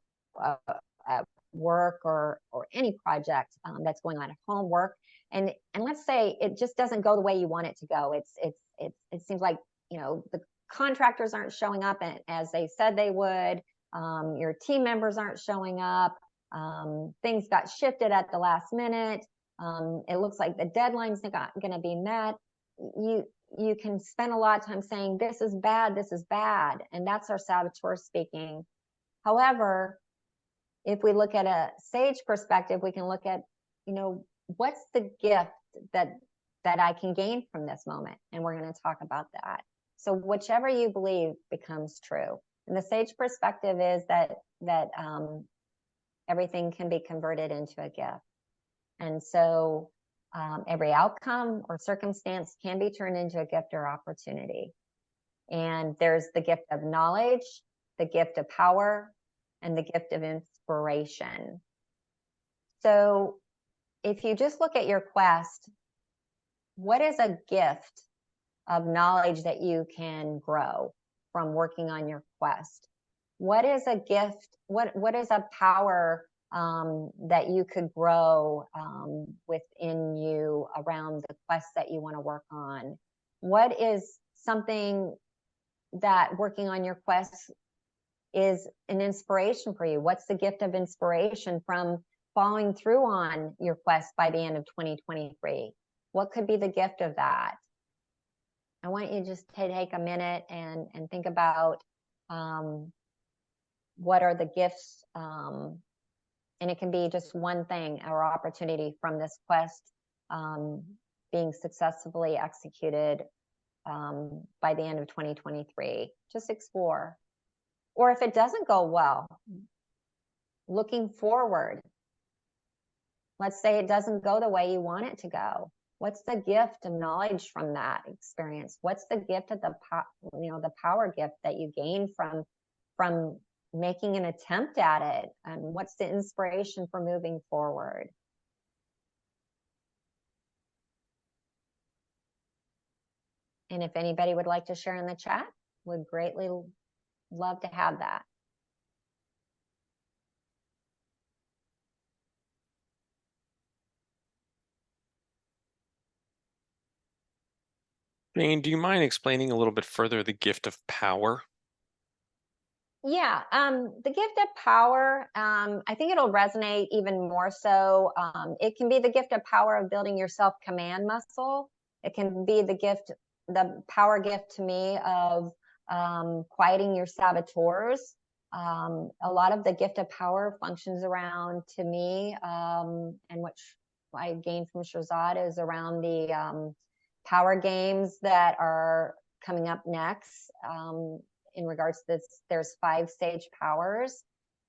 work, or any project that's going on at home, work, and let's say it just doesn't go the way you want it to go. It seems like, you know, the contractors aren't showing up as they said they would. Your team members aren't showing up. Things got shifted at the last minute. It looks like the deadline's not going to be met. You can spend a lot of time saying, this is bad, and that's our saboteur speaking. However, if we look at a SAGE perspective, we can look at, you know, what's the gift that that I can gain from this moment? And we're going to talk about that. So whichever you believe becomes true. And the sage perspective is that everything can be converted into a gift. And so every outcome or circumstance can be turned into a gift or opportunity. And there's the gift of knowledge, the gift of power, and the gift of inspiration. So if you just look at your quest, what is a gift of knowledge that you can grow from working on your quest? What is a gift? What is a power that you could grow within you around the quest that you want to work on? What is something that working on your quest is an inspiration for you? What's the gift of inspiration from following through on your quest by the end of 2023? What could be the gift of that? I want you just to take a minute and think about what are the gifts, and it can be just one thing or opportunity from this quest being successfully executed by the end of 2023. Just explore. Or if it doesn't go well, looking forward, let's say it doesn't go the way you want it to go. What's the gift of knowledge from that experience? What's the gift of the power gift that you gain from making an attempt at it? And what's the inspiration for moving forward? And if anybody would like to share in the chat, would greatly love to have that. Jane, do you mind explaining a little bit further the gift of power? Yeah, the gift of power, I think it'll resonate even more so. It can be the gift of power of building your self-command muscle. It can be the power gift to me of quieting your saboteurs. A lot of the gift of power functions around, to me, and which I gained from Shazad, is around the power games that are coming up next. In regards to this, there's 5 sage powers.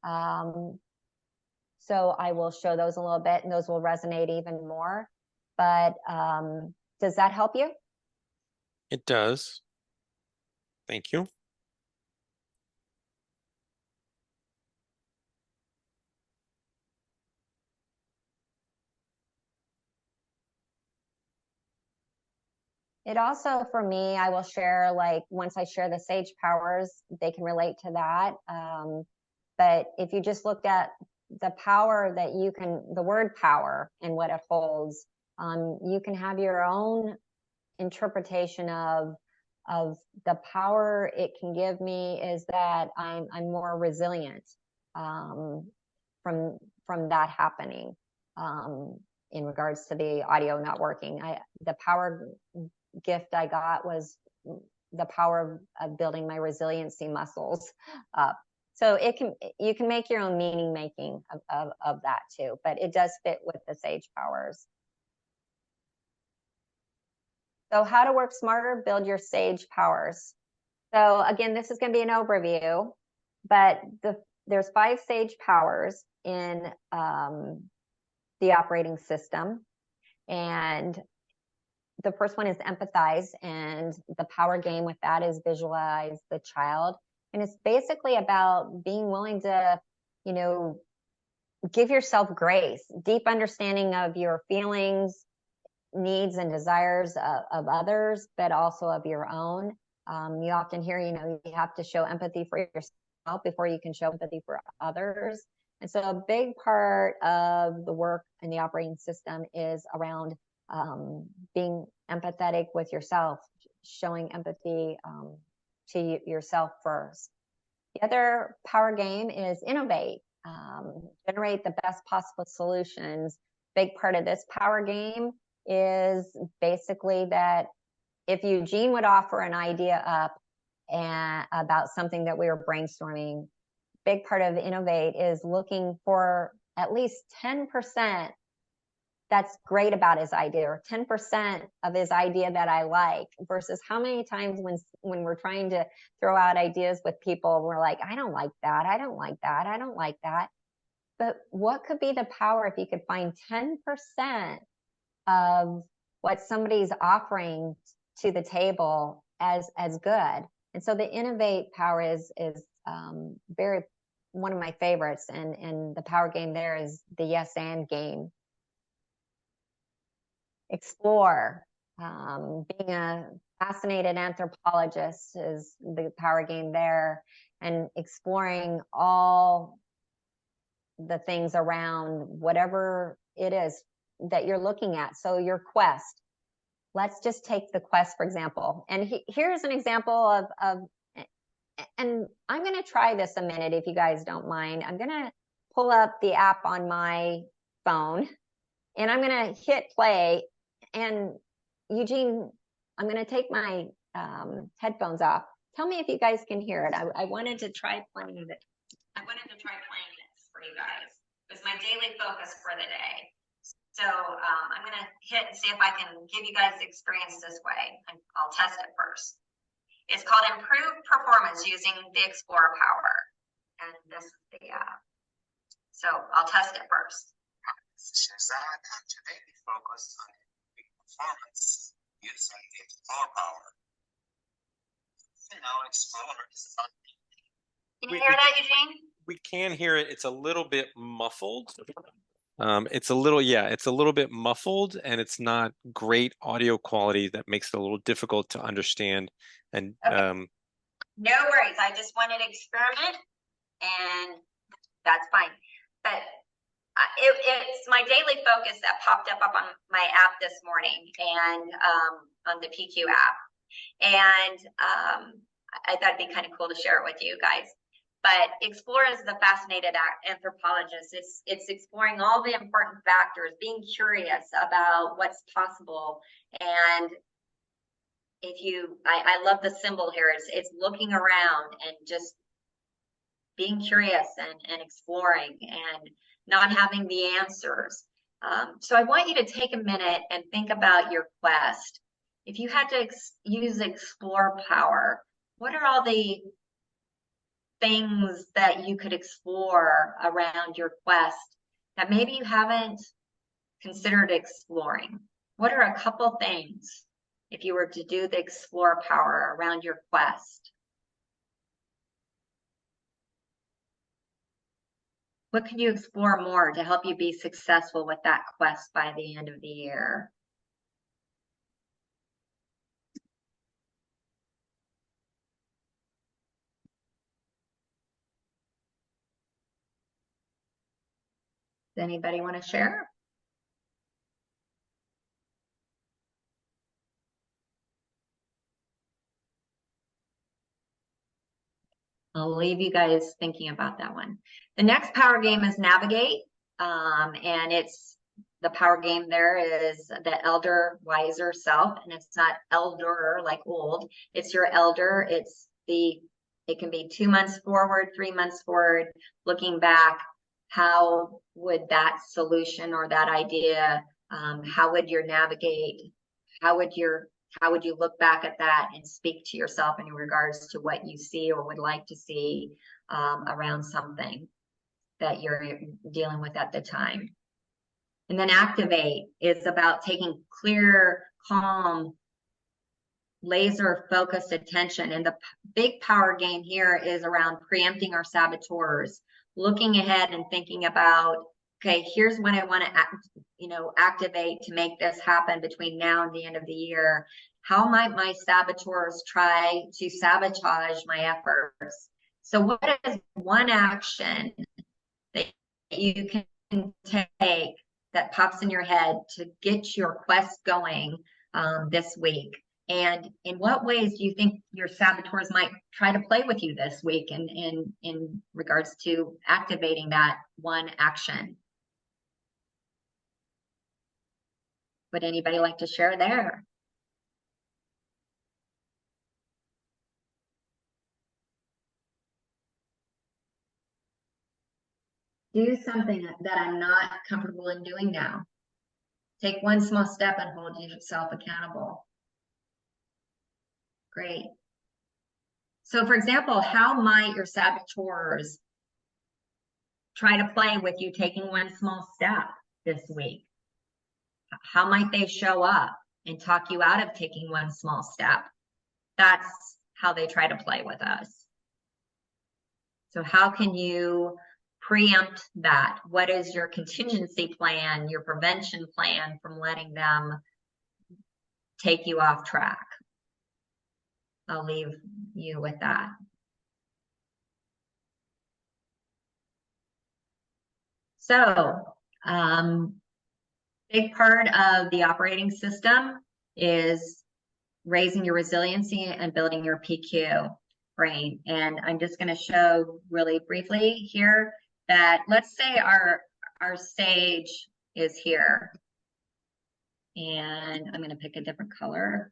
So I will show those a little bit, and those will resonate even more. But does that help you? It does. Thank you. It also, for me, I will share, like, once I share the sage powers, they can relate to that. But if you just looked at the power that you can, the word power and what it holds, you can have your own interpretation of the power it can give me is that I'm more resilient from that happening. In regards to the audio not working, the power gift I got was the power of building my resiliency muscles up. So you can make your own meaning making of that too, but it does fit with the sage powers. So how to work smarter, build your sage powers. So again, this is going to be an overview, but there's 5 sage powers in the operating system. And the first one is empathize, and the power game with that is visualize the child. And it's basically about being willing to, give yourself grace, deep understanding of your feelings, needs and desires of others, but also of your own. You often hear, you have to show empathy for yourself before you can show empathy for others. And so a big part of the work in the operating system is around being empathetic with yourself, showing empathy to yourself first. The other power game is innovate, generate the best possible solutions. Big part of this power game is basically that if Eugene would offer an idea up and about something that we were brainstorming, big part of innovate is looking for at least 10% that's great about his idea, or 10% of his idea that I like, versus how many times when we're trying to throw out ideas with people, we're like, I don't like that, I don't like that, I don't like that. But what could be the power if you could find 10% of what somebody's offering to the table as good? And so the innovate power is very one of my favorites, and the power game there is the yes and game. Explore, being a fascinated anthropologist is the power game there, and exploring all the things around whatever it is that you're looking at. So your quest, let's just take the quest, for example. And here's an example of, and I'm going to try this a minute if you guys don't mind. I'm going to pull up the app on my phone and I'm going to hit play. And Eugene, I'm going to take my headphones off. Tell me if you guys can hear it. I wanted to try playing it. I wanted to try playing this for you guys. It was my daily focus for the day. So I'm going to hit and see if I can give you guys the experience this way. I'll test it first. It's called Improved Performance using the Explorer Power. And this is the app. So I'll test it first. Shazad, and today we focus on improving performance using the Explorer Power. You know, Explorer is something. Can you hear that, Eugene? We can hear it. It's a little bit muffled. It's a little bit muffled, and it's not great audio quality. That makes it a little difficult to understand. And okay. No worries. I just wanted to experiment, and that's fine. But it's my daily focus that popped up on my app this morning, and on the PQ app. And I thought it'd be kind of cool to share it with you guys. But Explorer is the fascinated anthropologist. It's exploring all the important factors, being curious about what's possible. And I love the symbol here. It's looking around and just being curious and exploring and not having the answers. So I want you to take a minute and think about your quest. If you had to use Explorer Power, what are all the things that you could explore around your quest that maybe you haven't considered exploring? What are a couple things if you were to do the Explorer Power around your quest? What can you explore more to help you be successful with that quest by the end of the year? Does anybody want to share? I'll leave you guys thinking about that one. The next power game is Navigate, and it's the power game there is the elder, wiser self, and it's not elder like old. It's your elder. It can be 2 months forward, 3 months forward, looking back. How would that solution or that idea? How would you navigate? How would you look back at that and speak to yourself in regards to what you see or would like to see around something that you're dealing with at the time? And then Activate is about taking clear, calm, laser focused attention. And the big power game here is around preempting our saboteurs, looking ahead and thinking about, okay, here's when I want to activate to make this happen between now and the end of the year. How might my saboteurs try to sabotage my efforts? So what is one action that you can take that pops in your head to get your quest going this week? And in what ways do you think your saboteurs might try to play with you this week in regards to activating that one action? Would anybody like to share there? Do something that I'm not comfortable in doing now. Take one small step and hold yourself accountable. Great. So for example, how might your saboteurs try to play with you taking one small step this week? How might they show up and talk you out of taking one small step? That's how they try to play with us. So how can you preempt that? What is your contingency plan, your prevention plan from letting them take you off track? I'll leave you with that. So, big part of the operating system is raising your resiliency and building your PQ brain. And I'm just going to show really briefly here that let's say our sage is here. And I'm going to pick a different color.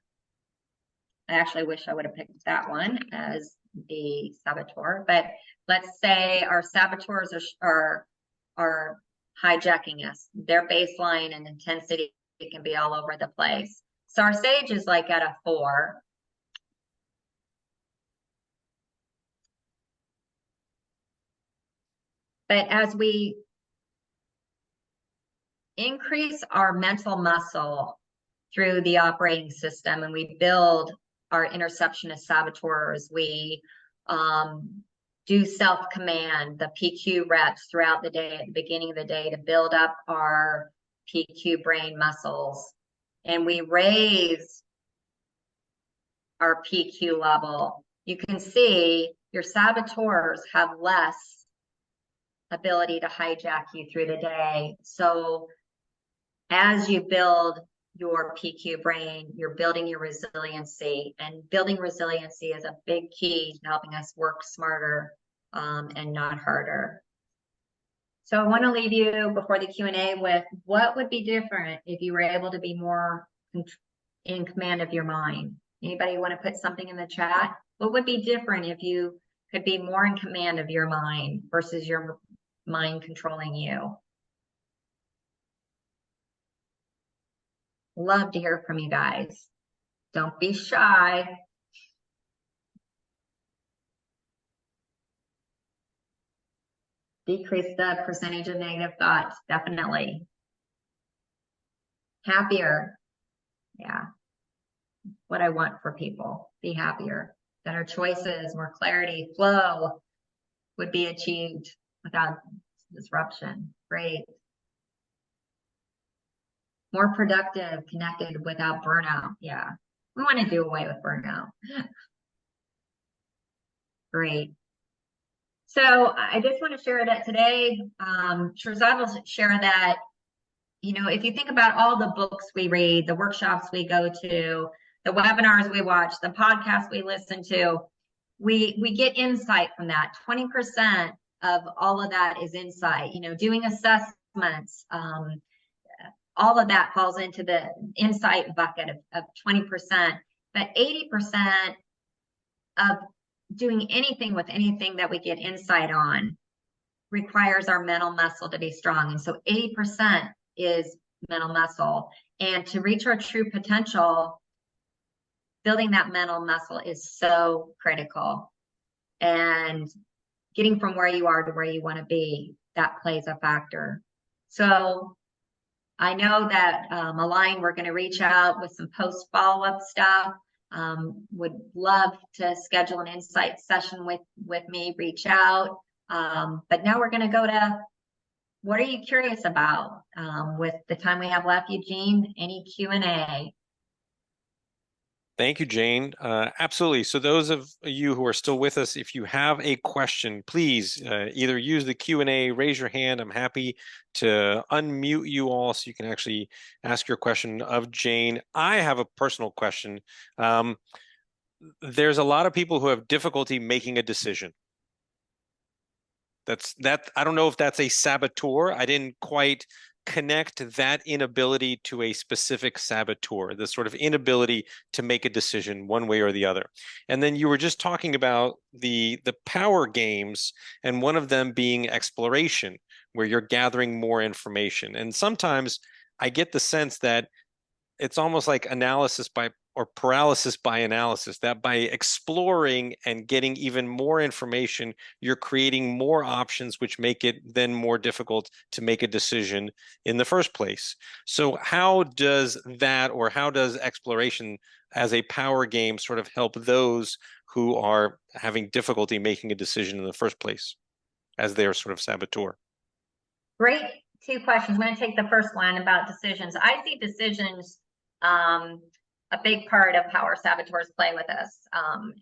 I actually wish I would have picked that one as the saboteur, but let's say our saboteurs are hijacking us. Their baseline and intensity can be all over the place. So our sage is like at a 4. But as we increase our mental muscle through the operating system and we build our interception of saboteurs, we do self-command, the PQ reps throughout the day at the beginning of the day to build up our PQ brain muscles. And we raise our PQ level. You can see your saboteurs have less ability to hijack you through the day. So as you build your PQ brain, you're building your resiliency, and building resiliency is a big key to helping us work smarter and not harder. So I want to leave you before the Q&A with what would be different if you were able to be more in command of your mind. Anybody want to put something in the chat? What would be different if you could be more in command of your mind versus your mind controlling you? Love to hear from you guys. Don't be shy. Decrease the percentage of negative thoughts, definitely. Happier. Yeah. What I want for people. Be happier. Better choices, more clarity, flow would be achieved without disruption. Great. More productive, connected without burnout. Yeah. We want to do away with burnout. Great. So I just want to share that today, Shirzad will share that, you know, if you think about all the books we read, the workshops we go to, the webinars we watch, the podcasts we listen to, we get insight from that. 20% of all of that is insight, you know, doing assessments, all of that falls into the insight bucket of 20%, but 80% of doing anything with anything that we get insight on requires our mental muscle to be strong. And so 80% is mental muscle. And to reach our true potential, building that mental muscle is so critical. And getting from where you are to where you want to be, that plays a factor. So I know that Align, we're going to reach out with some post follow-up stuff. Would love to schedule an insight session with me, reach out. But now we're going to go to, what are you curious about? With the time we have left, Eugene, any Q&A? Thank you, Jane. Absolutely. So those of you who are still with us, if you have a question, please either use the Q&A, raise your hand. I'm happy to unmute you all so you can actually ask your question of Jane. I have a personal question. There's a lot of people who have difficulty making a decision. I don't know if that's a saboteur. I didn't quite connect that inability to a specific saboteur, the sort of inability to make a decision one way or the other. And then you were just talking about the power games, and one of them being exploration, where you're gathering more information. And sometimes I get the sense that it's almost like analysis by or paralysis by analysis, that by exploring and getting even more information, you're creating more options, which make it then more difficult to make a decision in the first place. So how does that, or how does exploration as a power game sort of help those who are having difficulty making a decision in the first place as their sort of saboteur? Great two questions. I'm going to take the first one about decisions. I see decisions a big part of how our saboteurs play with us. To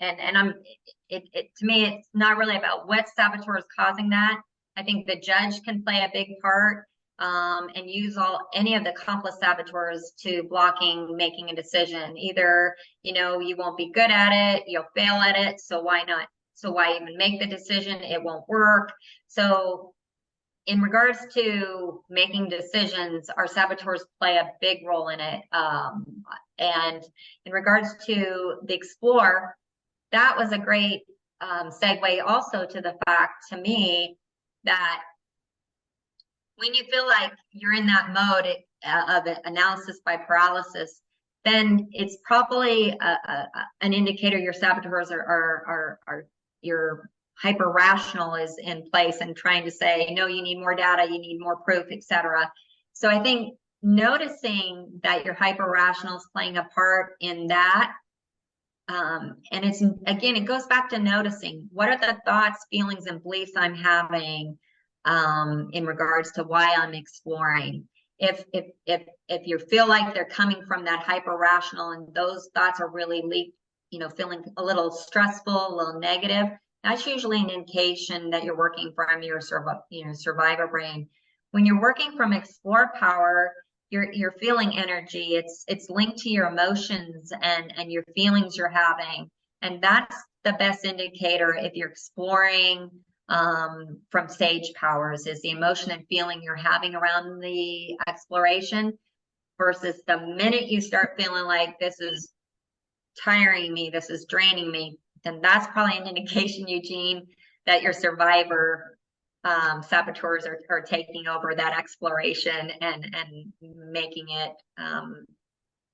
me, it's not really about what saboteur is causing that. I think the judge can play a big part and use any of the accomplice saboteurs to blocking making a decision. Either, you won't be good at it, you'll fail at it, so why not? So why even make the decision? It won't work. So in regards to making decisions, our saboteurs play a big role in it. And in regards to the explore, that was a great segue also to the fact, to me, that when you feel like you're in that mode of analysis by paralysis, then it's probably an indicator your saboteurs are your hyper rational is in place and trying to say, no, you need more data, you need more proof, etc. So I think noticing that your hyper rational is playing a part in that, and it's, again, it goes back to noticing what are the thoughts, feelings, and beliefs I'm having in regards to why I'm exploring. If you feel like they're coming from that hyper rational and those thoughts are really feeling a little stressful, a little negative, that's usually an indication that you're working from your survivor brain. When you're working from explore power, you're feeling energy. It's linked to your emotions and your feelings you're having, and that's the best indicator if you're exploring from sage powers, is the emotion and feeling you're having around the exploration, versus the minute you start feeling like this is tiring me, this is draining me, then that's probably an indication, Eugene, that your survivor saboteurs are taking over that exploration and making it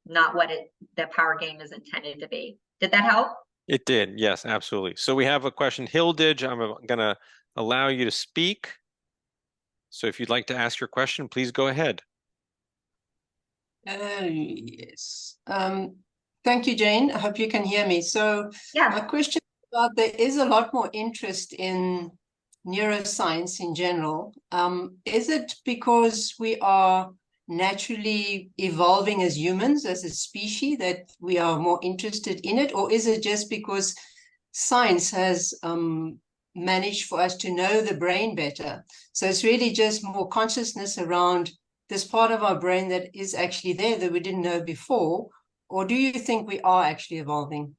not what the power game is intended to be. Did that help? It did, yes, absolutely. So we have a question. Hilditch, I'm going to allow you to speak. So if you'd like to ask your question, please go ahead. Yes. Thank you, Jane. I hope you can hear me. So yeah, my question is about, there is a lot more interest in neuroscience in general. Is it because we are naturally evolving as humans, as a species, that we are more interested in it? Or is it just because science has managed for us to know the brain better? So it's really just more consciousness around this part of our brain that is actually there that we didn't know before? Or do you think we are actually evolving?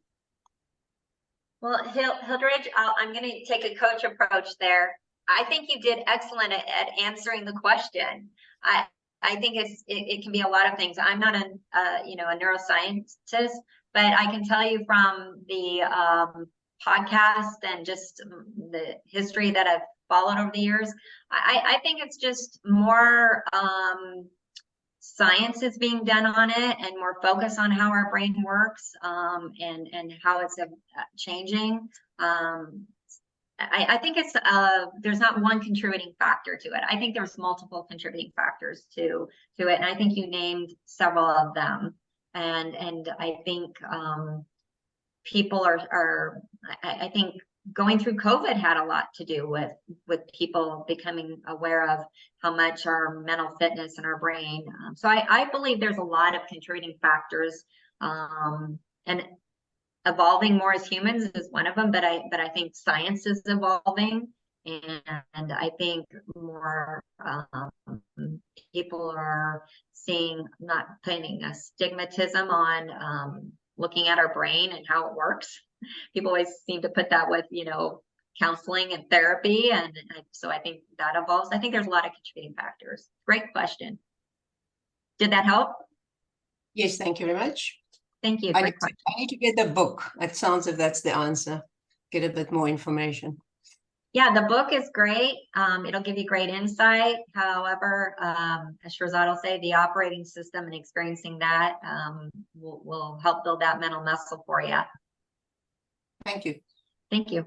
Well, Hildredge, I'm going to take a coach approach there. I think you did excellent at answering the question. I think it can be a lot of things. I'm not a neuroscientist, but I can tell you from the podcast and just the history that I've followed over the years, I think it's just more science is being done on it and more focus on how our brain works and how it's changing. I think it's there's not one contributing factor to it. I think there's multiple contributing factors to it, and I think you named several of them. And I think people are I think going through COVID had a lot to do with people becoming aware of how much our mental fitness and our brain. So I believe there's a lot of contributing factors, and evolving more as humans is one of them. But I think science is evolving, and I think more people are seeing, not putting a stigmatism on looking at our brain and how it works. People always seem to put that with, counseling and therapy. And so I think that evolves. I think there's a lot of contributing factors. Great question. Did that help? Yes, thank you very much. Thank you. I need to get the book. It sounds like that's the answer. Get a bit more information. Yeah, the book is great. It'll give you great insight. However, as Shirzad will say, the operating system and experiencing that will help build that mental muscle for you. Thank you. Thank you.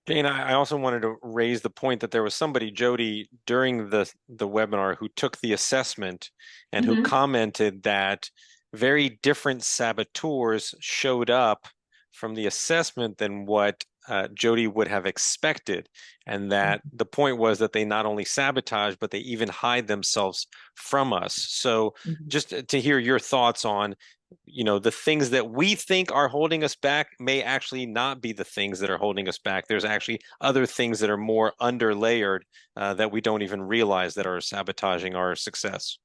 Jane, I also wanted to raise the point that there was somebody, Jody, during the webinar who took the assessment and who commented that very different saboteurs showed up from the assessment than what Jody would have expected. And that the point was that they not only sabotage, but they even hide themselves from us. So just to hear your thoughts on, the things that we think are holding us back may actually not be the things that are holding us back. There's actually other things that are more underlayered that we don't even realize that are sabotaging our success.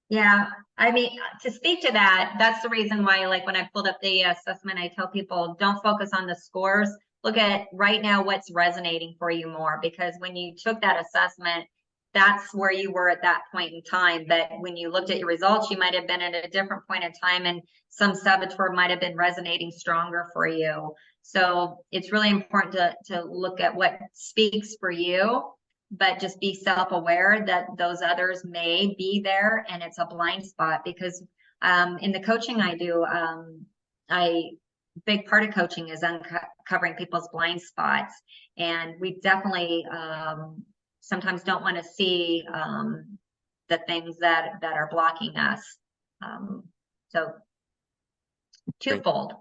Yeah, I mean, to speak to that, that's the reason why, like when I pulled up the assessment, I tell people don't focus on the scores. Look at right now what's resonating for you more, because when you took that assessment, that's where you were at that point in time. But when you looked at your results, you might have been at a different point in time, and some saboteur might have been resonating stronger for you. So it's really important to look at what speaks for you, but just be self-aware that those others may be there and it's a blind spot. Because in the coaching I do, big part of coaching is uncovering people's blind spots, and we definitely sometimes don't want to see the things that are blocking us. So twofold.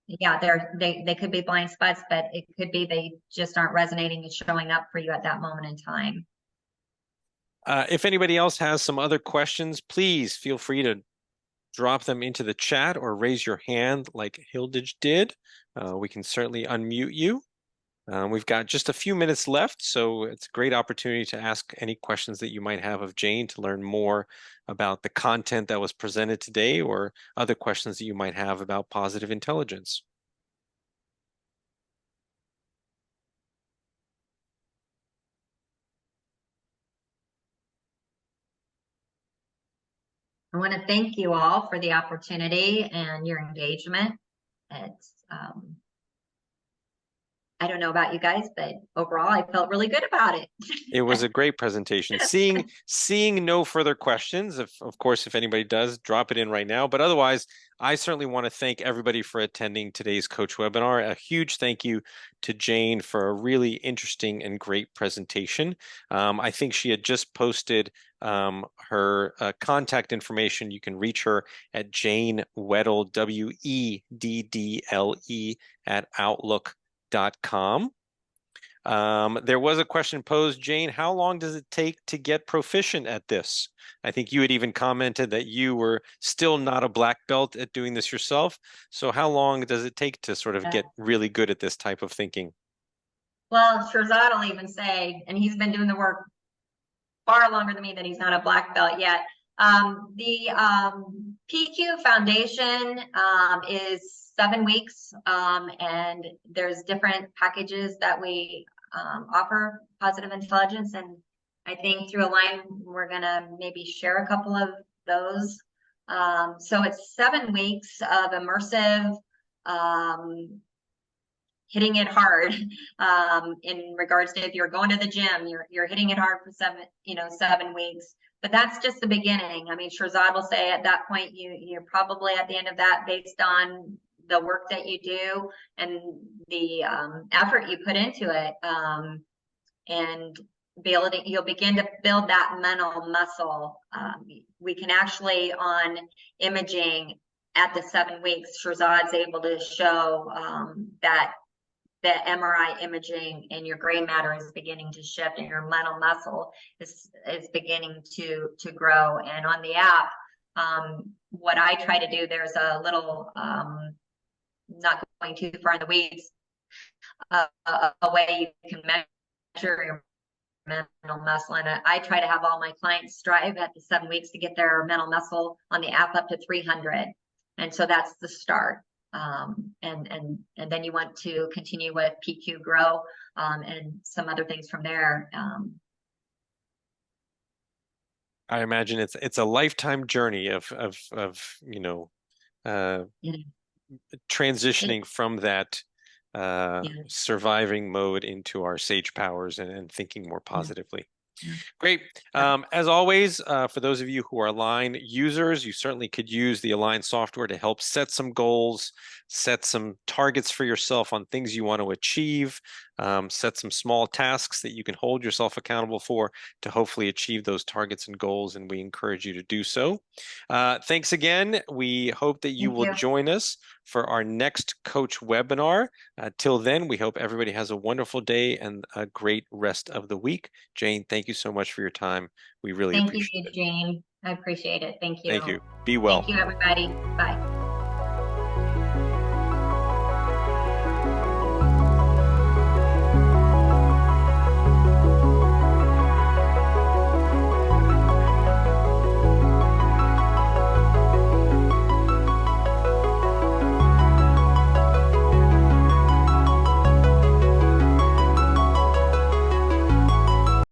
Yeah, they could be blind spots, but it could be they just aren't resonating and showing up for you at that moment in time. If anybody else has some other questions, please feel free to drop them into the chat or raise your hand like Hilditch did. We can certainly unmute you. We've got just a few minutes left, so it's a great opportunity to ask any questions that you might have of Jane, to learn more about the content that was presented today, or other questions that you might have about positive intelligence. I want to thank you all for the opportunity and your engagement. It's I don't know about you guys, but overall, I felt really good about it. It was a great presentation. Seeing no further questions, of course, if anybody does, drop it in right now. But otherwise, I certainly want to thank everybody for attending today's Coach webinar. A huge thank you to Jane for a really interesting and great presentation. I think she had just posted her contact information. You can reach her at Jane Weddle, WEDDLE at Outlook.com. There was a question posed, Jane, how long does it take to get proficient at this? I think you had even commented that you were still not a black belt at doing this yourself. So how long does it take to sort of get really good at this type of thinking? Well, Shirzad will even say, and he's been doing the work far longer than me, that he's not a black belt yet. The PQ Foundation is 7 weeks, and there's different packages that we offer positive intelligence, and I think through Align we're gonna maybe share a couple of those. So it's 7 weeks of immersive, hitting it hard, in regards to if you're going to the gym, you're hitting it hard for 7 weeks. But that's just the beginning. I mean, Shirzad will say at that point you're probably at the end of that, based on the work that you do and the effort you put into it, and you'll begin to build that mental muscle. We can actually, on imaging at the 7 weeks, Shirzad's able to show that the MRI imaging and your gray matter is beginning to shift, and your mental muscle is beginning to grow. And on the app, what I try to do, there's a little, not going too far in the weeds, a way you can measure your mental muscle. And I try to have all my clients strive at the 7 weeks to get their mental muscle on the app up to 300. And so that's the start. And then you want to continue with PQ Grow, and some other things from there. I imagine it's a lifetime journey of transitioning from that surviving mode into our sage powers and thinking more positively. Yeah. Great. As always, for those of you who are Align users, you certainly could use the Align software to help set some goals, set some targets for yourself on things you want to achieve, set some small tasks that you can hold yourself accountable for to hopefully achieve those targets and goals, and we encourage you to do so. Thanks again. We hope that you will join us for our next coach webinar. Till then, we hope everybody has a wonderful day and a great rest of the week. Jane, thank you so much for your time. We really appreciate it. Thank you, Eugene. I appreciate it. Thank you. Thank you. Be well. Thank you, everybody. Bye.